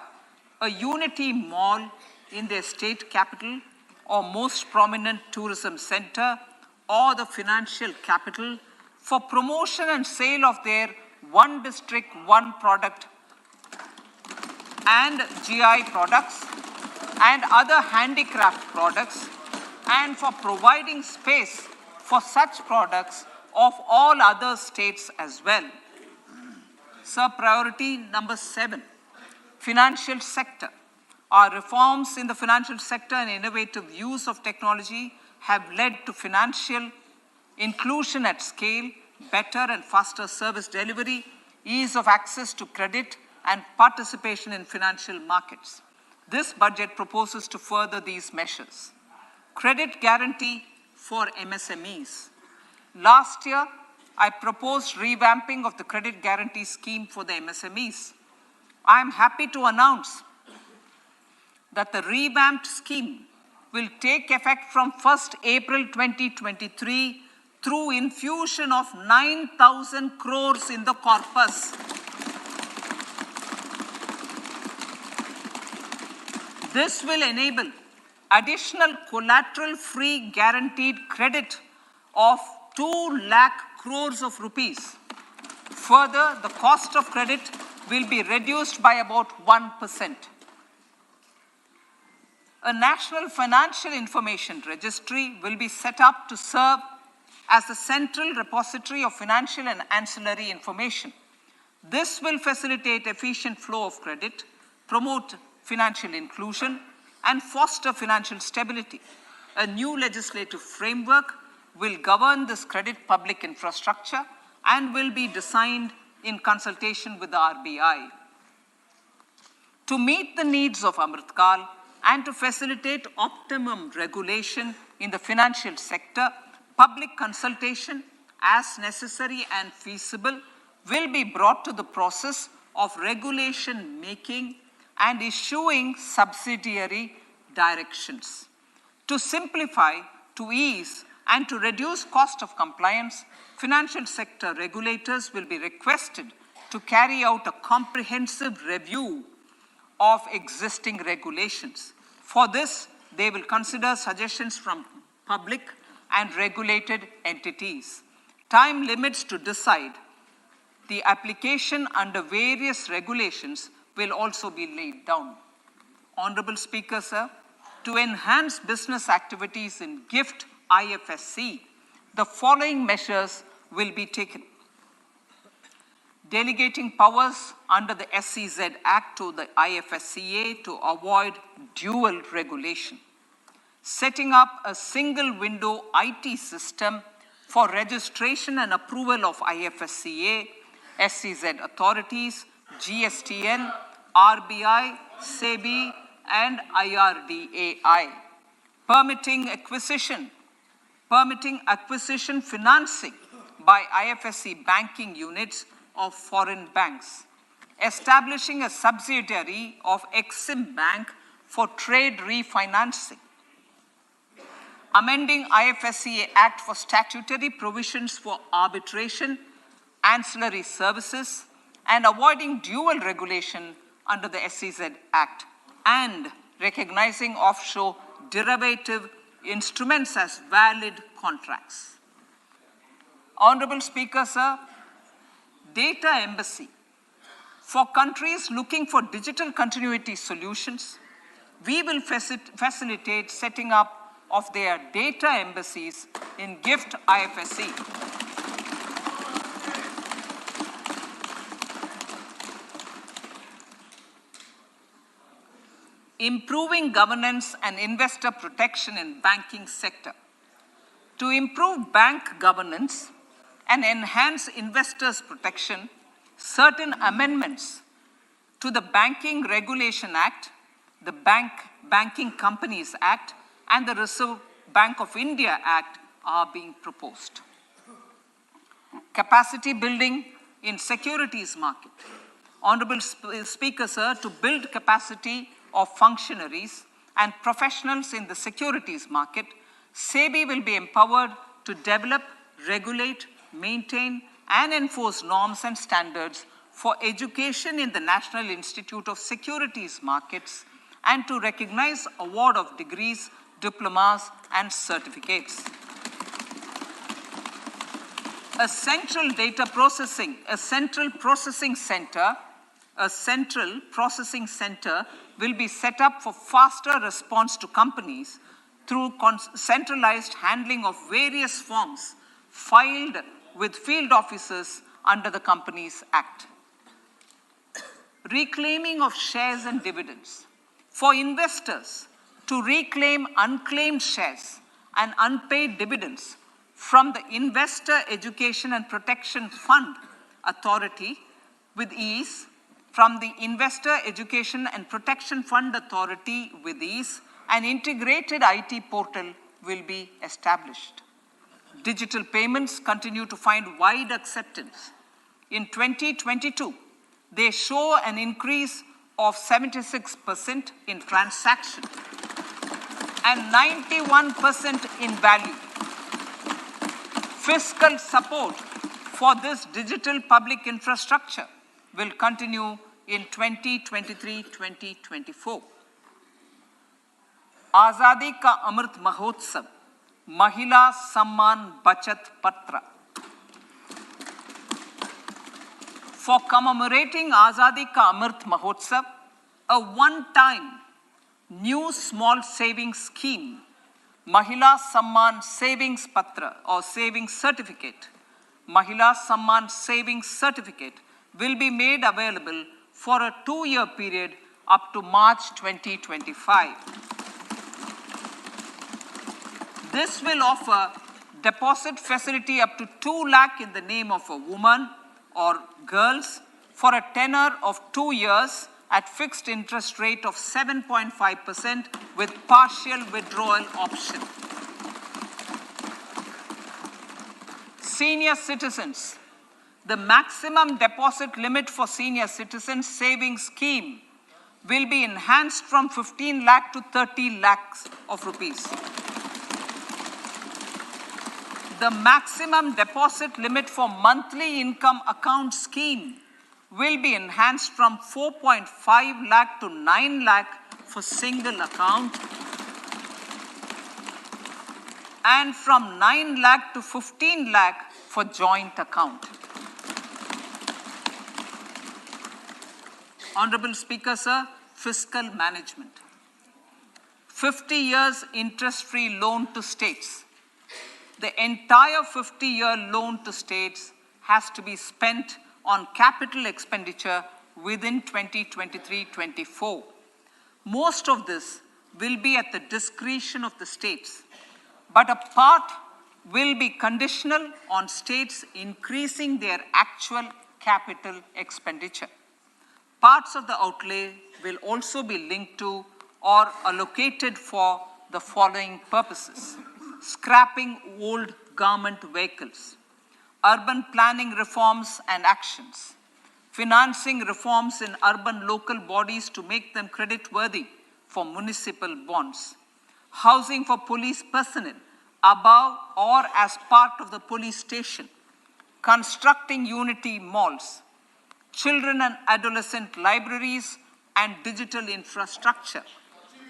[SPEAKER 3] a Unity Mall in their state capital or most prominent tourism center or the financial capital for promotion and sale of their one district, one product and GI products and other handicraft products, and for providing space for such products of all other states as well. Sir, priority number 7, financial sector. Our reforms in the financial sector and innovative use of technology have led to financial inclusion at scale, better and faster service delivery, ease of access to credit, and participation in financial markets. This budget proposes to further these measures. Credit guarantee for MSMEs. Last year, I proposed revamping of the credit guarantee scheme for the MSMEs. I am happy to announce that the revamped scheme will take effect from 1st April 2023 through infusion of 9,000 crores in the corpus. This will enable additional collateral-free guaranteed credit of 2 lakh crores of rupees. Further, the cost of credit will be reduced by about 1%. A National Financial Information Registry will be set up to serve as the central repository of financial and ancillary information. This will facilitate efficient flow of credit, promote financial inclusion, and foster financial stability. A new legislative framework will govern this credit public infrastructure and will be designed in consultation with the RBI. To meet the needs of Amrit Kal and to facilitate optimum regulation in the financial sector, public consultation, as necessary and feasible, will be brought to the process of regulation making and issuing subsidiary directions. To simplify, to ease, and to reduce cost of compliance, financial sector regulators will be requested to carry out a comprehensive review of existing regulations. For this, they will consider suggestions from public and regulated entities. Time limits to decide the application under various regulations will also be laid down. Honorable Speaker, sir, to enhance business activities in GIFT IFSC, the following measures will be taken. Delegating powers under the SEZ Act to the IFSCA to avoid dual regulation. Setting up a single window IT system for registration and approval of IFSCA, SEZ authorities, GSTN, RBI, SEBI, and IRDAI. Permitting acquisition financing by IFSC banking units of foreign banks. Establishing a subsidiary of Exim Bank for trade refinancing. Amending IFSCA Act for statutory provisions for arbitration, ancillary services, and avoiding dual regulation under the SEZ Act, and recognizing offshore derivative instruments as valid contracts. Honorable Speaker, sir, data embassy. For countries looking for digital continuity solutions, we will facilitate setting up of their data embassies in GIFT IFSC. Improving governance and investor protection in banking sector. To improve bank governance and enhance investors' protection, certain amendments to the Banking Regulation Act, the Banking Companies Act, and the Reserve Bank of India Act are being proposed. Capacity building in securities market. Honorable Speaker, sir, to build capacity of functionaries and professionals in the securities market, SEBI will be empowered to develop, regulate, maintain, and enforce norms and standards for education in the National Institute of Securities Markets and to recognize award of degrees, diplomas, and certificates. A central processing center will be set up for faster response to companies through centralized handling of various forms filed with field officers under the Companies Act. Reclaiming of shares and dividends. For investors to reclaim unclaimed shares and unpaid dividends from the Investor Education and Protection Fund Authority with ease, from the Investor Education and Protection Fund Authority with ease, an integrated IT portal will be established. Digital payments continue to find wide acceptance. In 2022, they show an increase of 76% in transaction and 91% in value. Fiscal support for this digital public infrastructure will continue in 2023-2024. Azadi Ka Amrit Mahotsav, Mahila Samman Bachat Patra. For commemorating Azadi Ka Amrit Mahotsav, a one-time new small savings scheme, Mahila Samman Savings Patra or Savings Certificate, Mahila Samman Savings Certificate will be made available for a 2-year period up to March 2025. This will offer deposit facility up to 2 lakh in the name of a woman or girls for a tenure of 2 years at fixed interest rate of 7.5% with partial withdrawal option. Senior citizens. The maximum deposit limit for senior citizens savings scheme will be enhanced from 15 lakh to 30 lakhs of rupees. The maximum deposit limit for monthly income account scheme will be enhanced from 4.5 lakh to 9 lakh for single account and from 9 lakh to 15 lakh for joint account. Honorable Speaker, sir, fiscal management. 50 years interest-free loan to states. The entire 50-year loan to states has to be spent on capital expenditure within 2023-24. Most of this will be at the discretion of the states, but a part will be conditional on states increasing their actual capital expenditure. Parts of the outlay will also be linked to or allocated for the following purposes: scrapping old government vehicles, urban planning reforms and actions, financing reforms in urban local bodies to make them creditworthy for municipal bonds, housing for police personnel above or as part of the police station, constructing unity malls, children and adolescent libraries and digital infrastructure,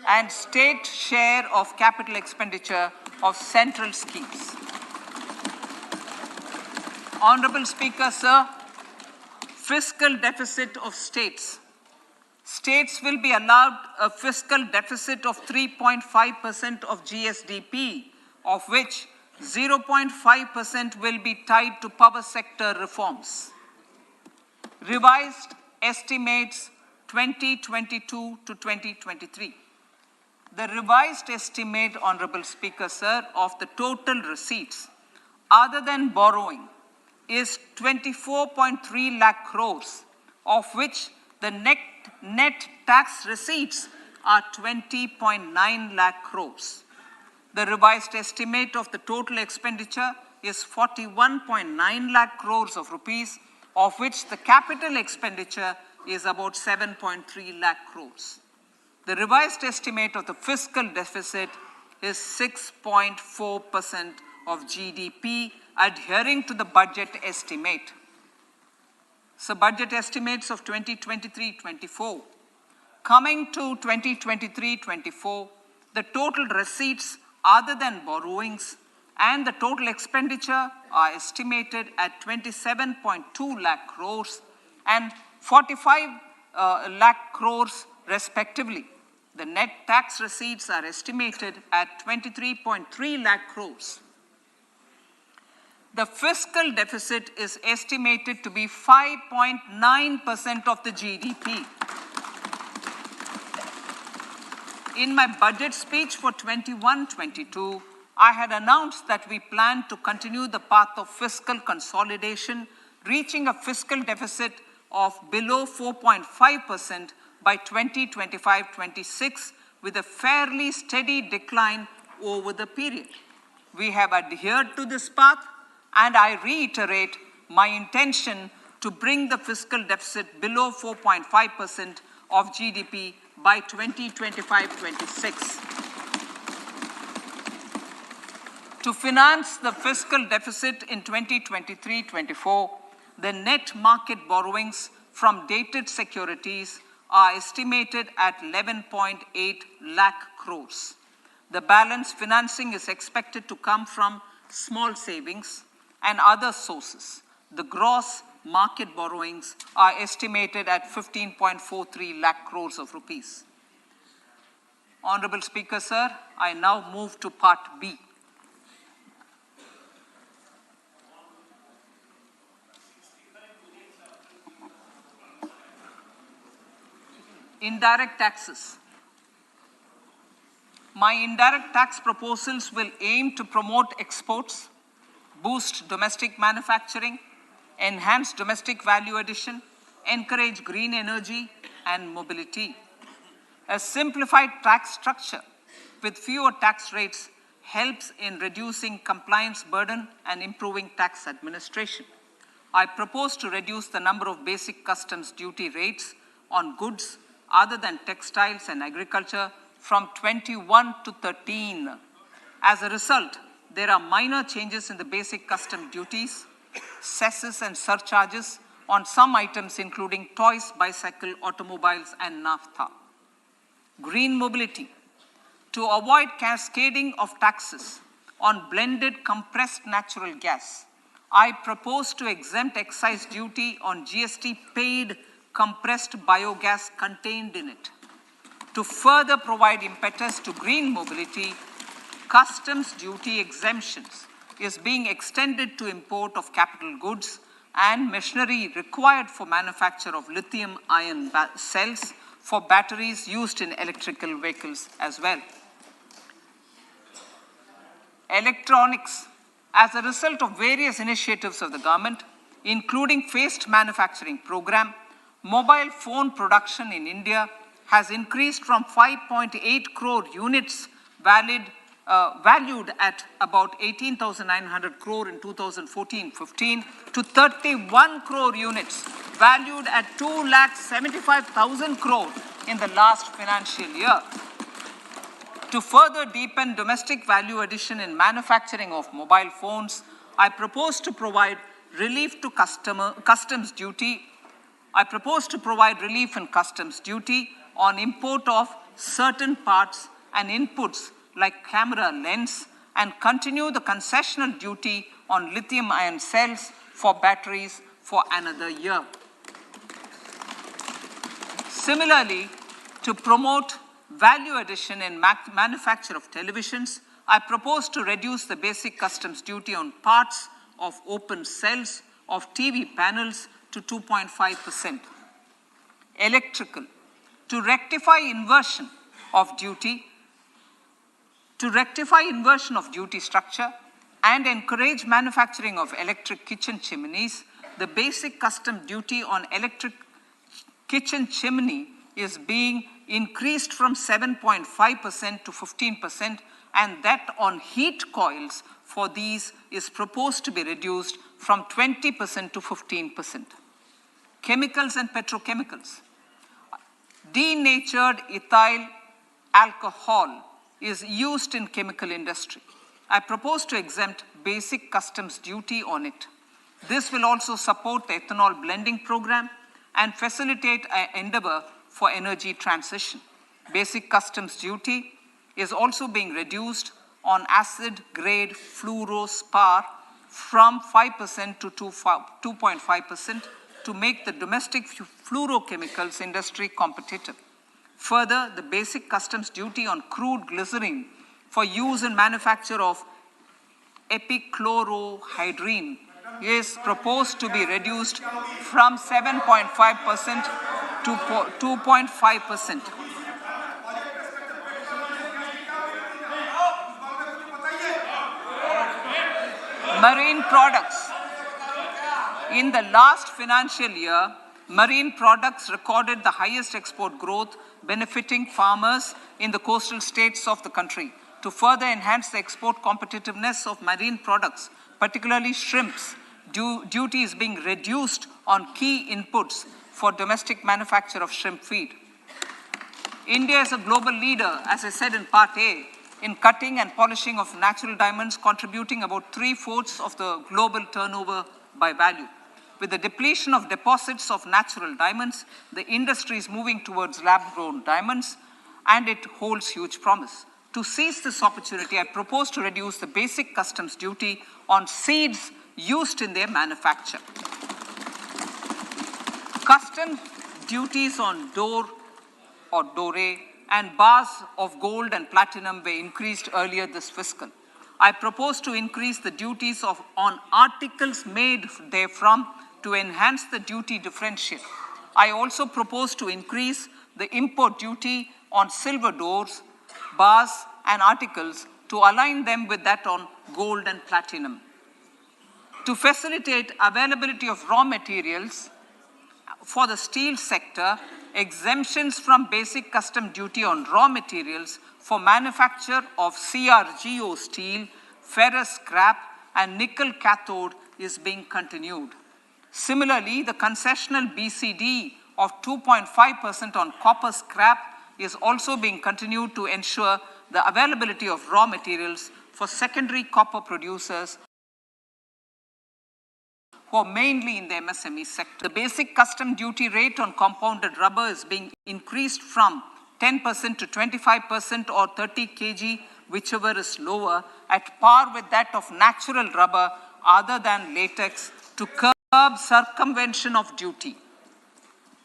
[SPEAKER 3] and state share of capital expenditure of central schemes. Honorable Speaker, sir, fiscal deficit of states. States will be allowed a fiscal deficit of 3.5% of GSDP, of which 0.5% will be tied to power sector reforms. Revised estimates 2022 to 2023. The revised estimate, Honorable Speaker, sir, of the total receipts other than borrowing is 24.3 lakh crores, of which the net tax receipts are 20.9 lakh crores. The revised estimate of the total expenditure is 41.9 lakh crores of rupees, of which the capital expenditure is about 7.3 lakh crores. The revised estimate of the fiscal deficit is 6.4% of GDP, adhering to the budget estimate. So budget estimates of 2023-24. Coming to 2023-24, the total receipts other than borrowings and the total expenditure are estimated at 27.2 lakh crores and 45 lakh crores respectively. The net tax receipts are estimated at 23.3 lakh crores. The fiscal deficit is estimated to be 5.9% of the GDP. In my budget speech for 21-22, I had announced that we plan to continue the path of fiscal consolidation, reaching a fiscal deficit of below 4.5% by 2025-26, with a fairly steady decline over the period. We have adhered to this path, and I reiterate my intention to bring the fiscal deficit below 4.5% of GDP by 2025-26. To finance the fiscal deficit in 2023-24, the net market borrowings from dated securities are estimated at 11.8 lakh crores. The balance financing is expected to come from small savings and other sources. The gross market borrowings are estimated at 15.43 lakh crores of rupees. Honorable Speaker, sir, I now move to Part B. Indirect taxes. My indirect tax proposals will aim to promote exports, boost domestic manufacturing, enhance domestic value addition, encourage green energy and mobility. A simplified tax structure with fewer tax rates helps in reducing compliance burden and improving tax administration. I propose to reduce the number of basic customs duty rates on goods other than textiles and agriculture from 21 to 13. As a result, there are minor changes in the basic custom duties, cesses and surcharges on some items including toys, bicycle, automobiles and naphtha. Green mobility. To avoid cascading of taxes on blended compressed natural gas, I propose to exempt excise duty on GST paid compressed biogas contained in it. To further provide impetus to green mobility, customs duty exemptions is being extended to import of capital goods and machinery required for manufacture of lithium-ion cells for batteries used in electrical vehicles as well. Electronics. As a result of various initiatives of the government, including phased manufacturing program, mobile phone production in India has increased from 5.8 crore units valued at about 18,900 crore in 2014-15 to 31 crore units valued at 2,75,000 crore in the last financial year. To further deepen domestic value addition in manufacturing of mobile phones, I propose to provide relief to customs duty. I propose to provide relief in customs duty on import of certain parts and inputs like camera lens and continue the concessional duty on lithium-ion cells for batteries for another year. Similarly, to promote value addition in manufacture of televisions, I propose to reduce the basic customs duty on parts of open cells of TV panels to 2.5%. Electrical. To rectify inversion of duty structure and encourage manufacturing of electric kitchen chimneys, the basic custom duty on electric kitchen chimney is being increased from 7.5% to 15%, and that on heat coils for these is proposed to be reduced from 20% to 15%. Chemicals and petrochemicals. Denatured ethyl alcohol is used in chemical industry. I propose to exempt basic customs duty on it. This will also support the ethanol blending program and facilitate an endeavor for energy transition. Basic customs duty is also being reduced on acid-grade fluorospar from 5% to 2.5% to make the domestic fluorochemicals industry competitive. Further, the basic customs duty on crude glycerin for use in manufacture of epichlorohydrin is proposed to be reduced from 7.5% to 2.5%. Marine products. In the last financial year, marine products recorded the highest export growth, benefiting farmers in the coastal states of the country. To further enhance the export competitiveness of marine products, particularly shrimps, duty is being reduced on key inputs for domestic manufacture of shrimp feed. India is a global leader, as I said in Part A, in cutting and polishing of natural diamonds, contributing about 3/4 of the global turnover by value. With the depletion of deposits of natural diamonds, the industry is moving towards lab-grown diamonds, and it holds huge promise. To seize this opportunity, I propose to reduce the basic customs duty on seeds used in their manufacture. Customs duties on dore or doré and bars of gold and platinum were increased earlier this fiscal. I propose to increase the duties on articles made therefrom to enhance the duty differential. I also propose to increase the import duty on silver doors, bars, and articles to align them with that on gold and platinum. To facilitate availability of raw materials for the steel sector, exemptions from basic custom duty on raw materials for manufacture of CRGO steel, ferrous scrap, and nickel cathode is being continued. Similarly, the concessional BCD of 2.5% on copper scrap is also being continued to ensure the availability of raw materials for secondary copper producers who are mainly in the MSME sector. The basic custom duty rate on compounded rubber is being increased from 10% to 25% or 30 kg, whichever is lower, at par with that of natural rubber other than latex, to curb circumvention of duty.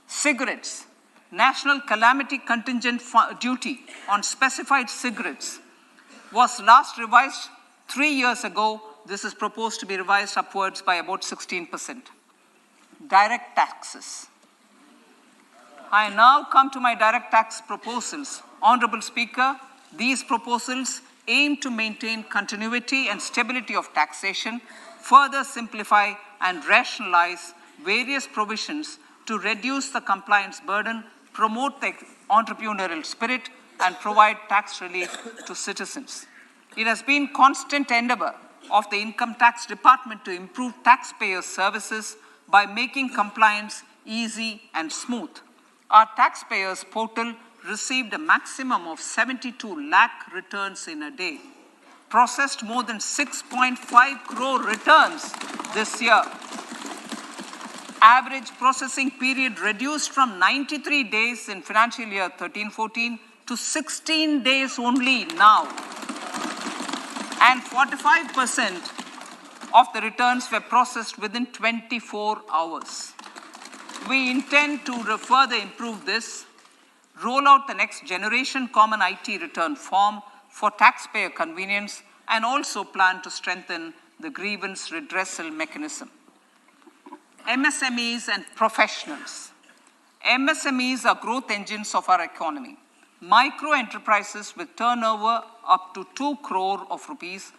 [SPEAKER 3] Cigarettes. National calamity contingent duty on specified cigarettes was last revised 3 years ago. This is proposed to be revised upwards by about 16%. Direct taxes. I now come to my direct tax proposals. Honorable Speaker, these proposals aim to maintain continuity and stability of taxation, further simplify and rationalize various provisions to reduce the compliance burden, promote the entrepreneurial spirit, and provide tax relief to citizens. It has been constant endeavor of the Income Tax Department to improve taxpayers' services by making compliance easy and smooth. Our taxpayers portal received a maximum of 72 lakh returns in a day, processed more than 6.5 crore returns this year. Average processing period reduced from 93 days in financial year 13-14 to 16 days only now. And 45% of the returns were processed within 24 hours. We intend to further improve this, roll out the next generation common IT return form for taxpayer convenience, and also plan to strengthen the grievance redressal mechanism. MSMEs and professionals. MSMEs are growth engines of our economy. Micro enterprises with turnover up to 2 crore of rupees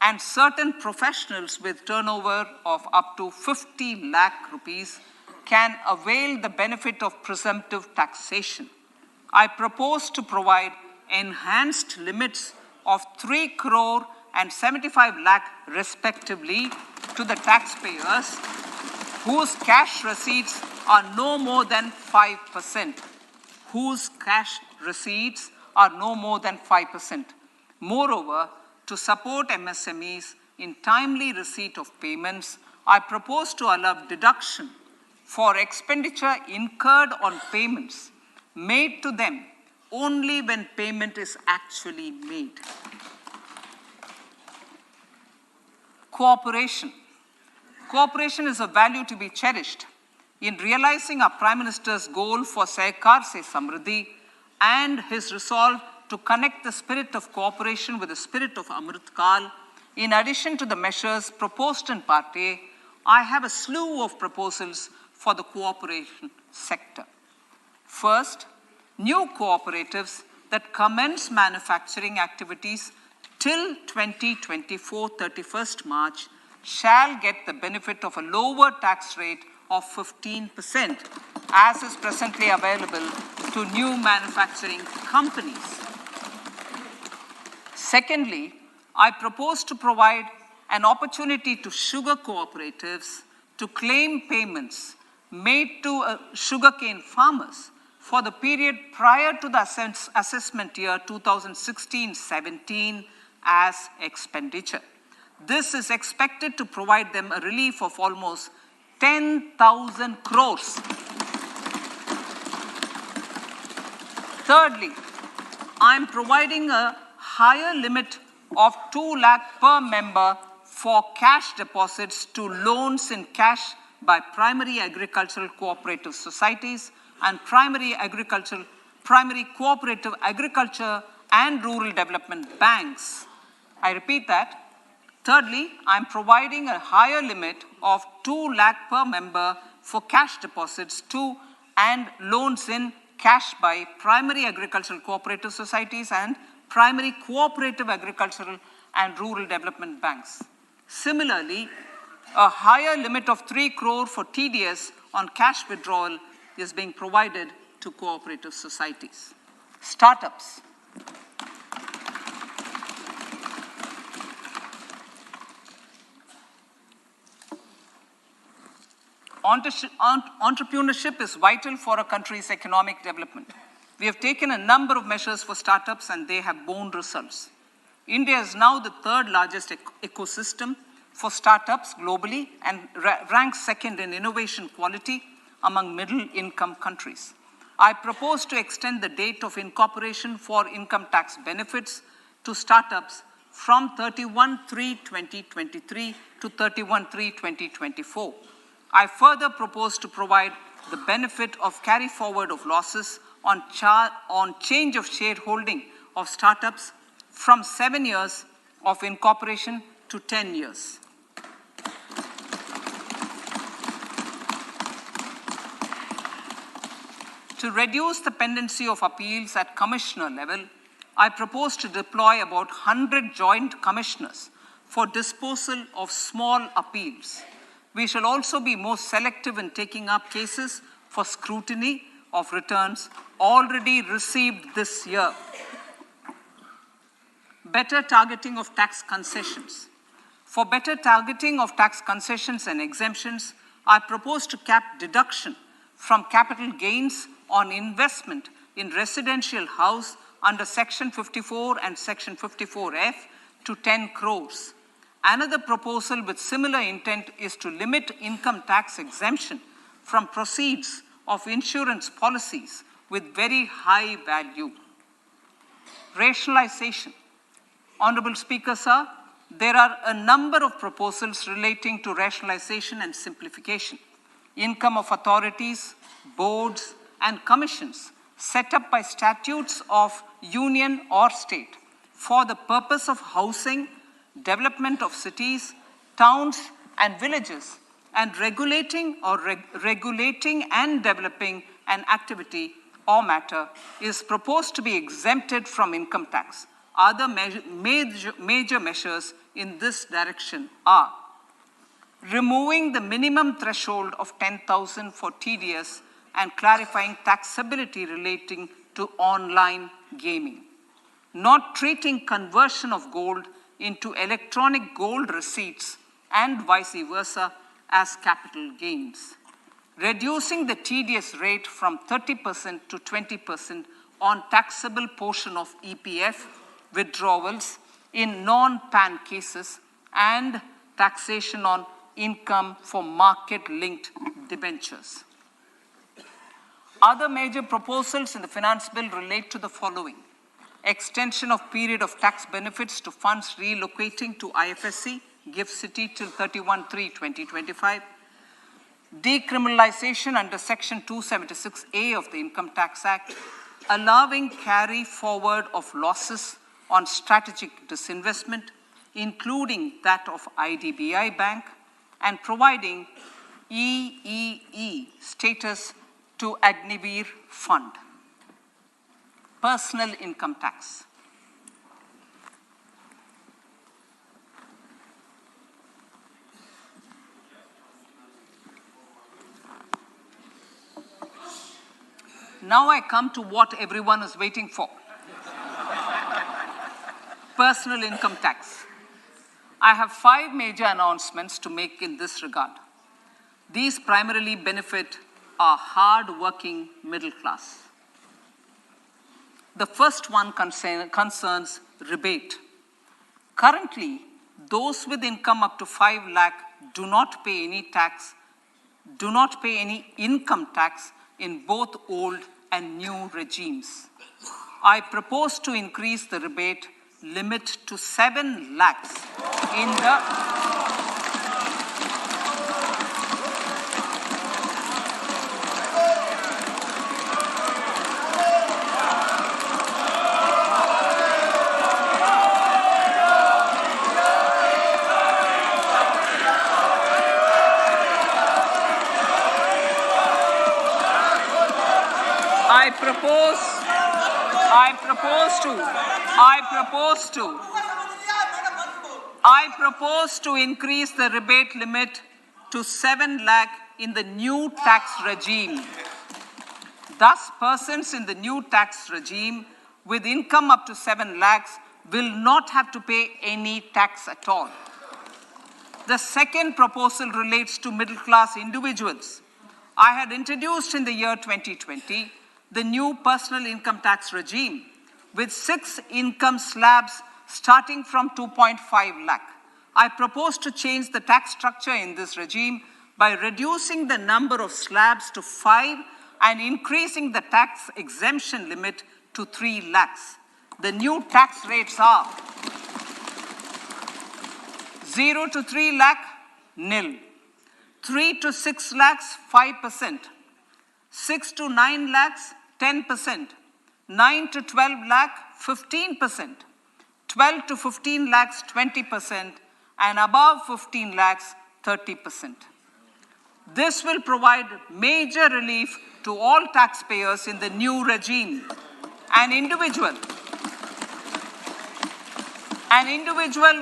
[SPEAKER 3] and certain professionals with turnover of up to 50 lakh rupees can avail the benefit of presumptive taxation. I propose to provide enhanced limits of 3 crore and 75 lakh respectively to the taxpayers whose cash receipts are no more than 5%. Whose cash receipts are no more than 5%. Moreover, to support MSMEs in timely receipt of payments, I propose to allow deduction for expenditure incurred on payments made to them only when payment is actually made. Cooperation. Cooperation is a value to be cherished. In realizing our Prime Minister's goal for Sehkar Se Samriddhi and his resolve to connect the spirit of cooperation with the spirit of Amrit Kal, in addition to the measures proposed in Part A, I have a slew of proposals for the cooperation sector. First, new cooperatives that commence manufacturing activities till 2024, 31st March, shall get the benefit of a lower tax rate of 15%, as is presently available to new manufacturing companies. Secondly, I propose to provide an opportunity to sugar cooperatives to claim payments made to sugarcane farmers for the period prior to the assessment year 2016-17 as expenditure. This is expected to provide them a relief of almost 10,000 crores. Thirdly, I am providing a higher limit of 2 lakh per member for cash deposits to loans in cash by primary agricultural cooperative societies and primary cooperative agriculture and rural development banks. I repeat that. Thirdly, I am providing a higher limit of 2 lakh per member for cash deposits to and loans in cash by primary agricultural cooperative societies and primary cooperative agricultural and rural development banks. Similarly, a higher limit of 3 crore for TDS on cash withdrawal is being provided to cooperative societies. Startups. Entrepreneurship is vital for a country's economic development. We have taken a number of measures for startups and they have borne results. India is now the third largest ecosystem for startups globally and ranks second in innovation quality among middle-income countries. I propose to extend the date of incorporation for income tax benefits to startups from 31/3/2023 to 31/3/2024. I further propose to provide the benefit of carry forward of losses on change of shareholding of startups from 7 years of incorporation to 10 years. To reduce the pendency of appeals at commissioner level, I propose to deploy about 100 joint commissioners for disposal of small appeals. We shall also be more selective in taking up cases for scrutiny of returns already received this year. Better targeting of tax concessions. For better targeting of tax concessions and exemptions, I propose to cap deduction from capital gains on investment in residential house under Section 54 and Section 54F to 10 crores. Another proposal with similar intent is to limit income tax exemption from proceeds of insurance policies with very high value. Rationalization. Honorable Speaker, sir, there are a number of proposals relating to rationalization and simplification. Income of authorities, boards, and commissions set up by statutes of union or state for the purpose of housing, development of cities, towns, and villages, and regulating and developing an activity or matter is proposed to be exempted from income tax. Other major measures in this direction are removing the minimum threshold of 10,000 for TDS and clarifying taxability relating to online gaming, not treating conversion of gold into electronic gold receipts and vice versa as capital gains, reducing the TDS rate from 30% to 20% on taxable portion of EPF withdrawals in non-PAN cases and taxation on income for market-linked debentures. Other major proposals in the finance bill relate to the following: extension of period of tax benefits to funds relocating to IFSC, GIFT City till 31/3/2025, decriminalization under Section 276A of the Income Tax Act, allowing carry forward of losses on strategic disinvestment, including that of IDBI Bank, and providing EEE status to Agnivir Fund. Personal income tax. Now I come to what everyone is waiting for. Personal income tax. I have 5 major announcements to make in this regard. These primarily benefit our hard-working middle class. The first one concerns rebate. Currently, those with income up to 5 lakh do not pay any income tax in both old and new regimes. I propose to increase the rebate limit to 7 lakhs in the I propose to increase the rebate limit to 7 lakh in the new tax regime. Thus, persons in the new tax regime with income up to 7 lakhs will not have to pay any tax at all. The second proposal relates to middle-class individuals. I had introduced in the year 2020 the new personal income tax regime with 6 income slabs starting from 2.5 lakh. I propose to change the tax structure in this regime by reducing the number of slabs to 5 and increasing the tax exemption limit to 3 lakhs. The new tax rates are 0 to 3 lakh, nil. 3 to 6 lakhs, 5%. 6 to 9 lakhs, 10%. 9 to 12 lakh, 15%. 12 to 15 lakhs, 20%. And above 15 lakhs, 30%. This will provide major relief to all taxpayers in the new regime. An individual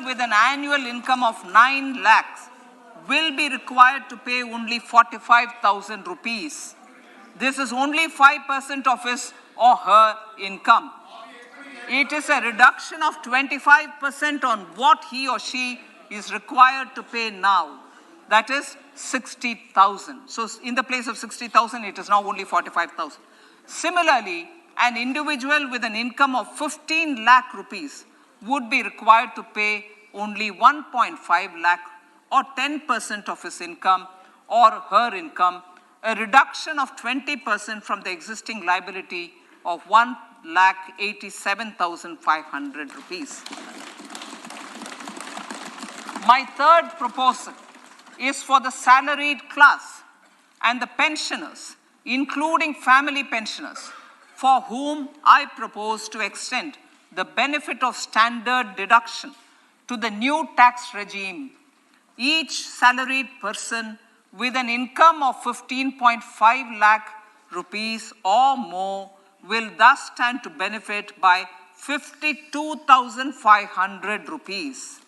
[SPEAKER 3] with an annual income of 9 lakhs will be required to pay only 45,000 rupees. This is only 5% of his or her income. It is a reduction of 25% on what he or she is required to pay now. That is 60,000. So in the place of 60,000, it is now only 45,000. Similarly, an individual with an income of 15 lakh rupees would be required to pay only 1.5 lakh or 10% of his income or her income, a reduction of 20% from the existing liability of 1,87,500 rupees. My third proposal is for the salaried class and the pensioners, including family pensioners, for whom I propose to extend the benefit of standard deduction to the new tax regime. Each salaried person with an income of 15.5 lakh rupees or more will thus stand to benefit by 52,500 rupees.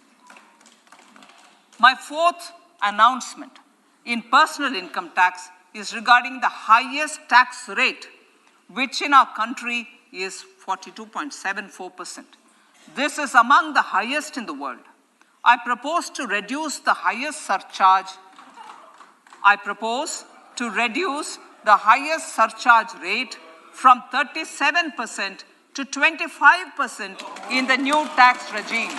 [SPEAKER 3] My fourth announcement in personal income tax is regarding the highest tax rate, which in our country is 42.74%. This is among the highest in the world. I propose to reduce the highest surcharge rate from 37% to 25% in the new tax regime.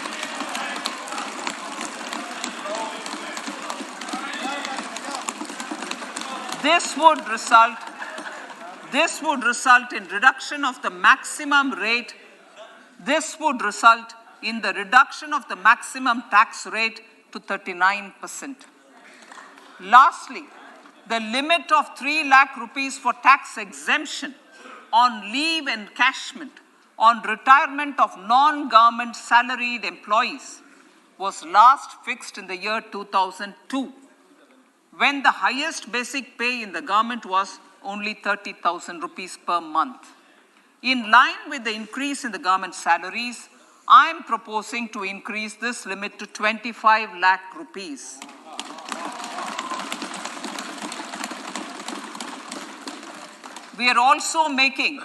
[SPEAKER 3] This would result in reduction of the maximum rate. This would result in the reduction of the maximum tax rate to 39%. Lastly, the limit of 3 lakh rupees for tax exemption on leave encashment on retirement of non-government salaried employees was last fixed in the year 2002, when the highest basic pay in the government was only 30,000 rupees per month. In line with the increase in the government salaries, I am proposing to increase this limit to 25 lakh rupees. We are also making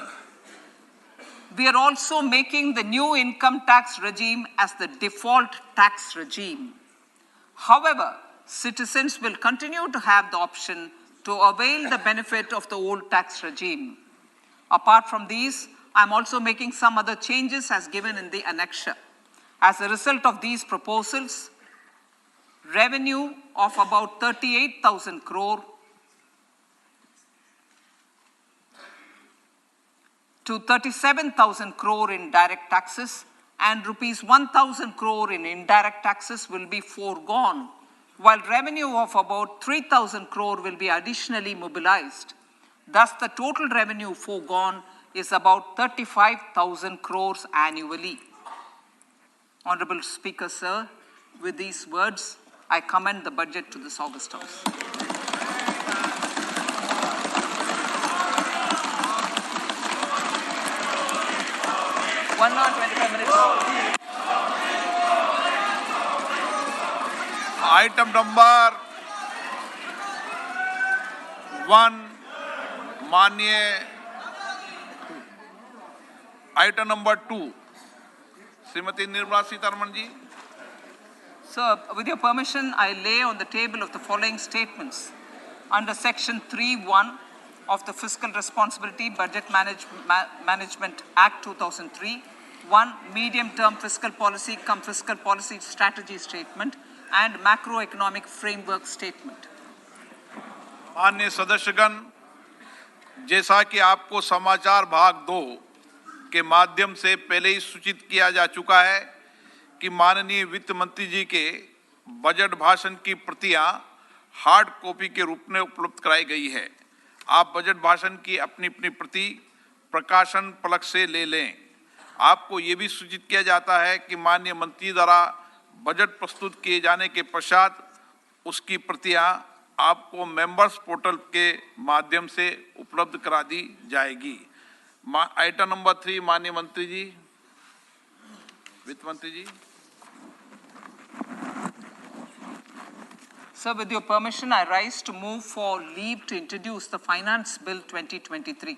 [SPEAKER 3] the new income tax regime as the default tax regime. However, citizens will continue to have the option to avail the benefit of the old tax regime. Apart from these, I am also making some other changes as given in the annexure. As a result of these proposals, revenue of about 38,000 crore to 37,000 crore in direct taxes and rupees 1,000 crore in indirect taxes will be foregone, while revenue of about 3,000 crore will be additionally mobilized. Thus, the total revenue foregone is about 35,000 crores annually. Honorable Speaker, sir, with these words, I commend the budget to this August House. One hour, 25 minutes.
[SPEAKER 2] Item number 1, माननीय item number 2, Shrimati Nirmala Sitharaman ji.
[SPEAKER 3] Sir, with your permission, I lay on the table of the following statements. Under Section 3(1) of the Fiscal Responsibility Budget Management Act 2003, 1. Medium-term fiscal policy cum fiscal policy strategy statement and macroeconomic framework statement.
[SPEAKER 2] माननीय सदस्यगण, जैसा कि आपको समाचार भाग 2 के माध्यम से पहले ही सूचित किया जा चुका है कि माननीय वित्त मंत्री जी के बजट भाषण की प्रतियां हार्ड कॉपी के रूप में उपलब्ध कराई गई है। आप बजट भाषण की अपनी अपनी प्रति प्रकाशन पलक से ले लें। आपको ये भी सूचित किया जाता है कि माननीय मंत्री द्वारा बजट प्रस्तुत किए जाने के पश्चात उसकी प्रतियां आपको मेंबर्स पोर्टल के माध्यम से उपलब्ध करा दी जाएगी। आइटम नंबर 3, माननीय मंत्री जी, वित्त मंत्री जी।
[SPEAKER 3] Sir, with your permission, I rise to move for leave to introduce the Finance Bill 2023.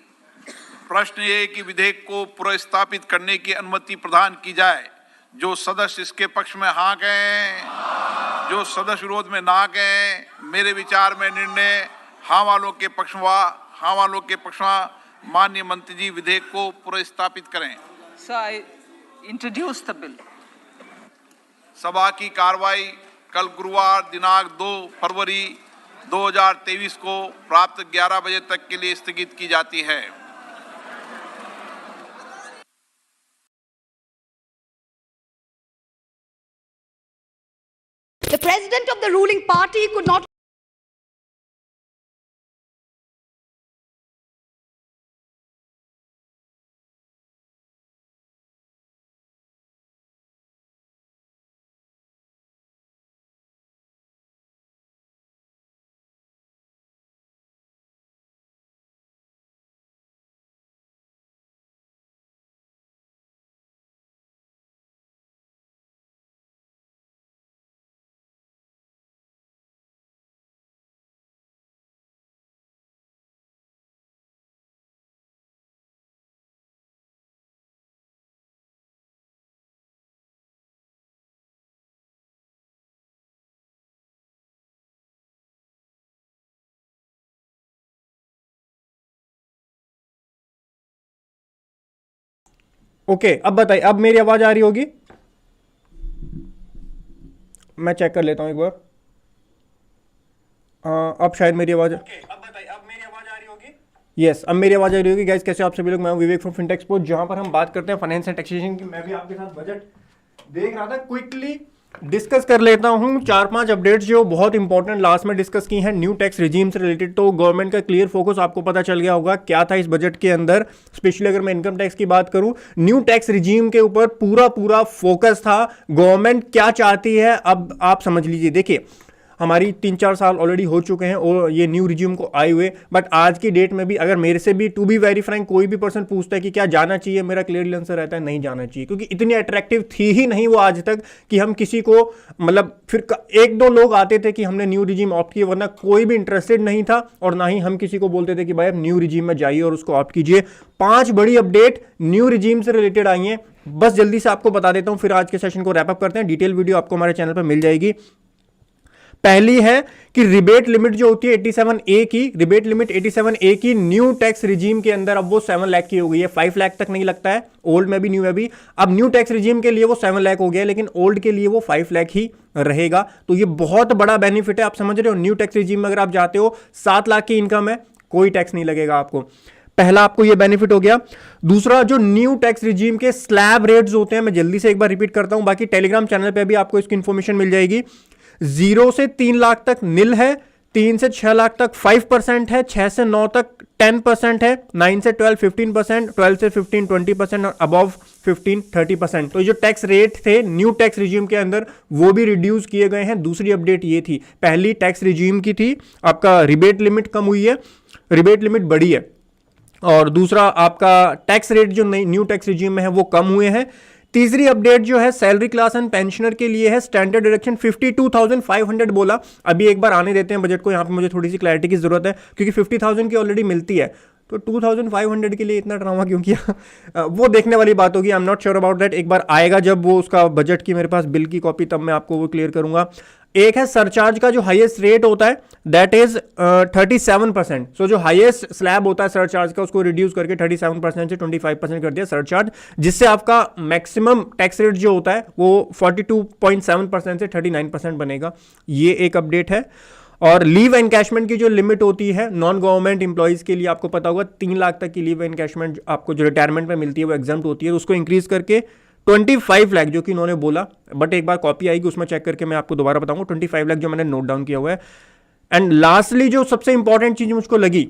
[SPEAKER 2] प्रश्न ये है कि विधेयक को पुनर्स्थापित करने की अनुमति प्रदान की जाए। जो सदस्य इसके पक्ष में हाँ कहें, जो सदस्य विरोध में ना कहें। मेरे विचार में निर्णय हाँ वालों के पक्ष में माननीय मंत्री जी विधेयक को पुनर्स्थापित करें।
[SPEAKER 3] Sir, I introduce the bill.
[SPEAKER 2] सभा की कार्रवाई कल गुरुवार दिनांक 2 फरवरी 2023 को प्राप्त 11 बजे तक के लिए स्थगित की जाती है।
[SPEAKER 4] The president of the ruling party could not
[SPEAKER 5] okay, अब बताइए, अब मेरी आवाज आ रही होगी? मैं चेक कर लेता हूं एक बार। अब शायद मेरी आवाज, ओके, अब बताइए, अब मेरी आवाज आ रही होगी? यस, अब मेरी आवाज आ रही होगी। गाइस कैसे आप सभी लोग? मैं हूं विवेक फ्रॉम फिनटेक स्पोर्ट, जहां पर हम बात करते हैं फाइनेंस एंड टैक्सेशन की। मैं भी आपके साथ बजट देख रहा था, क्विकली डिस्कस कर लेता हूं 4-5 अपडेट्स जो बहुत इंपॉर्टेंट लास्ट में डिस्कस की हैं न्यू टैक्स रिजीम से रिलेटेड। तो गवर्नमेंट का क्लियर फोकस आपको पता चल गया होगा क्या था इस बजट के अंदर। स्पेशली अगर मैं इनकम टैक्स की बात करूं, न्यू टैक्स रिजीम के ऊपर पूरा फोकस था। गवर्नमेंट क्या चाहती है अब आप समझ लीजिए। देखिए, हमारी 3-4 साल ऑलरेडी हो चुके हैं और ये न्यू रिज्यूम को आए हुए, बट आज की डेट में भी अगर मेरे से भी टू बी वेरी फ्रैंक कोई भी पर्सन पूछता है कि क्या जाना चाहिए, मेरा क्लियरली आंसर रहता है नहीं जाना चाहिए, क्योंकि इतनी अट्रैक्टिव थी ही नहीं वो आज तक कि हम किसी को, मतलब फिर 1-2 लोग आते थे कि हमने न्यू रिजीम ऑप्ट किया, वरना कोई भी इंटरेस्टेड नहीं था और ना ही हम किसी को बोलते थे कि भाई आप न्यू रिजीम में जाइए और उसको ऑप्ट कीजिए। 5 बड़ी अपडेट न्यू रिजीम से रिलेटेड आई हैं, बस जल्दी से आपको बता देता हूं, फिर आज के सेशन को रैप अप करते हैं। डिटेल वीडियो आपको हमारे चैनल पर मिल जाएगी। पहली है कि रिबेट लिमिट जो होती है 87A की, रिबेट लिमिट 87A की न्यू टैक्स रिजीम के अंदर अब वो 7 लाख की हो गई है। 5 लाख तक नहीं लगता है, ओल्ड में भी न्यू में भी। अब न्यू टैक्स रिजीम के लिए वो 7 लाख हो गया, लेकिन ओल्ड के लिए वो 5 लाख ही रहेगा। तो ये बहुत बड़ा बेनिफिट है, आप समझ रहे हो। न्यू टैक्स रिजीम में अगर आप जाते हो 7 लाख की इनकम है, कोई टैक्स नहीं लगेगा आपको। पहला आपको ये बेनिफिट हो गया। दूसरा, जो न्यू टैक्स रिजीम के स्लैब रेट्स होते हैं, मैं जल्दी से एक बार रिपीट करता हूं, बाकी टेलीग्राम चैनल पे भी आपको इसकी इंफॉर्मेशन मिल जाएगी। 0 से 3 लाख तक निल है, 3 से 6 लाख तक 5% है, 6 से 9 तक 10% है, 9 से 12 15%, 12 से 15 20% और अबव 15 30%। तो जो टैक्स रेट थे न्यू टैक्स रिजीम के अंदर वो भी रिड्यूस किए गए हैं। दूसरी अपडेट ये थी, पहली टैक्स रिजीम की थी, आपका रिबेट लिमिट कम हुई है, रिबेट लिमिट बढ़ी है, और दूसरा आपका टैक्स रेट जो न्यू टैक्स रिजीम में है वो कम हुए हैं। तीसरी अपडेट जो है सैलरी क्लास एंड पेंशनर के लिए है, स्टैंडर्ड डिडक्शन 52,500 बोला। अभी एक बार आने देते हैं बजट को, यहां पे मुझे थोड़ी सी क्लैरिटी की जरूरत है, क्योंकि 50,000 की ऑलरेडी मिलती है, तो 2,500 के लिए इतना ड्रामा क्यों किया वो देखने वाली बात होगी। I am not sure about that, एक बार आएगा जब वो उसका बजट की मेरे पास बिल की कॉपी, तब मैं आपको वो क्लियर करूंगा। एक है सरचार्ज का जो हाईएस्ट रेट होता है, दैट इज 37%। सो जो हाईएस्ट स्लैब होता है सरचार्ज का, उसको रिड्यूस करके 37% से 25% कर दिया सरचार्ज, जिससे आपका मैक्सिमम टैक्स रेट जो होता है वो 42.7% से 39% बनेगा। ये एक अपडेट है। और लीव एनकैशमेंट की जो लिमिट होती है नॉन गवर्नमेंट इंप्लॉइज के लिए, आपको पता होगा 3 लाख तक की लीव एनकैशमेंट आपको जो रिटायरमेंट में मिलती है वो एग्जम्प्ट होती है, उसको इंक्रीज करके 25 लाख जो कि उन्होंने बोला, बट एक बार कॉपी आएगी उसमें चेक करके मैं आपको दोबारा बताऊंगा। 25 लाख जो मैंने नोट डाउन किया हुआ है। एंड लास्टली जो सबसे इंपॉर्टेंट चीज मुझको लगी,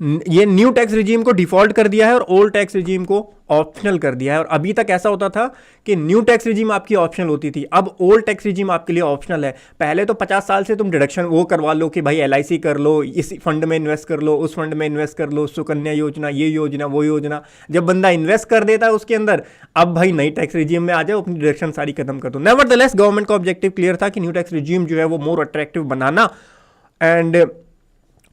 [SPEAKER 5] ये न्यू टैक्स रिजीम को डिफॉल्ट कर दिया है और ओल्ड टैक्स रिजीम को ऑप्शनल कर दिया है। और अभी तक ऐसा होता था कि न्यू टैक्स रिजीम आपकी ऑप्शनल होती थी, अब ओल्ड टैक्स रिजीम आपके लिए ऑप्शनल है। पहले तो 50 साल से तुम डिडक्शन वो करवा लो कि भाई LIC कर लो, इस फंड में इन्वेस्ट कर लो, उस फंड में इन्वेस्ट कर लो, सुकन्या योजना, ये योजना, वो योजना। जब बंदा इन्वेस्ट कर देता है उसके अंदर, अब भाई नई टैक्स रिजीम में आ जाओ, अपनी डिडक्शन सारी खत्म कर दो। नेवरदलेस गवर्नमेंट का ऑब्जेक्टिव क्लियर था कि न्यू टैक्स रिजीम जो है वो मोर अट्रैक्टिव बनाना, एंड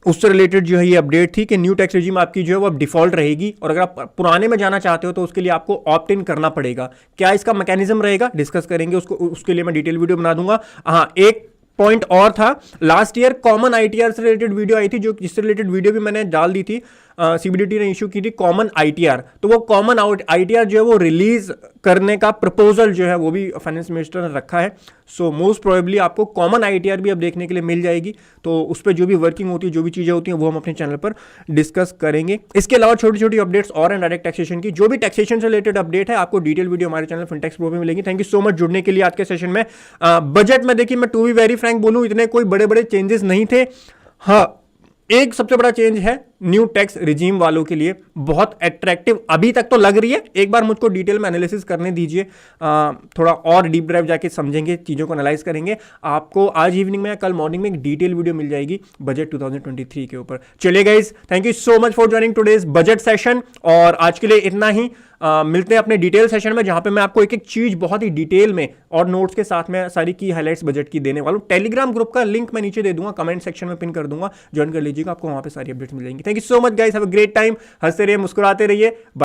[SPEAKER 5] उससे रिलेटेड जो है ये अपडेट थी कि न्यू टैक्स रिजीम आपकी जो है वो अब डिफॉल्ट रहेगी, और अगर आप पुराने में जाना चाहते हो तो उसके लिए आपको ऑप्ट इन करना पड़ेगा। क्या इसका मैकेनिज्म रहेगा डिस्कस करेंगे, उसके लिए मैं डिटेल वीडियो बना दूंगा। हाँ, एक पॉइंट और था, लास्ट ईयर कॉमन ITR से रिलेटेड वीडियो आई थी, जो जिससे रिलेटेड वीडियो भी मैंने डाल दी थी। CBDT ने इशू की थी कॉमन ITR, तो वो कॉमन ITR जो है वो रिलीज करने का प्रपोजल जो है वो भी फाइनेंस मिनिस्टर ने रखा है। सो मोस्ट प्रोबेबली आपको कॉमन ITR भी अब देखने के लिए मिल जाएगी। तो उस पर जो भी वर्किंग होती है, जो भी चीजें होती हैं, वो हम अपने चैनल पर डिस्कस करेंगे। इसके अलावा छोटी छोटी अपडेट्स और डायरेक्ट टैक्सेशन की, जो भी टैक्सेशन से रिलेटेड अपडेट है, आपको डिटेल वीडियो हमारे चैनल फिनटेक्स प्रो में मिलेंगी। थैंक यू सो मच जुड़ने के लिए आज के सेशन में। बजट में देखिए, मैं टू बी वेरी फ्रैंक बोलूं, इतने कोई बड़े बड़े चेंजेस नहीं थे। हाँ, एक सबसे बड़ा चेंज है न्यू टैक्स रिजीम वालों के लिए, बहुत अट्रैक्टिव अभी तक तो लग रही है। एक बार मुझको डिटेल में एनालिसिस करने दीजिए, थोड़ा और डीप ड्राइव जाके समझेंगे, चीज़ों को एनालाइज करेंगे। आपको आज इवनिंग में या कल मॉर्निंग में एक डिटेल वीडियो मिल जाएगी बजट 2023 के ऊपर। चलिए guys, thank you so much for joining today's budget session, और आज के लिए इतना ही। मिलते हैं अपने डिटेल सेशन में, जहां पे मैं आपको एक एक चीज बहुत ही डिटेल में और नोट्स के साथ में सारी की हाइलाइट्स बजट की देने वाला हूं। टेलीग्राम ग्रुप का लिंक मैं नीचे दे दूंगा, कमेंट सेक्शन में पिन कर दूंगा, ज्वाइन कर लीजिएगा, आपको वहां पे सारी अपडेट्स मिल जाएंगी। Thank you so much guys, have a great time, हंसते रहिए, मुस्कुराते रहिए।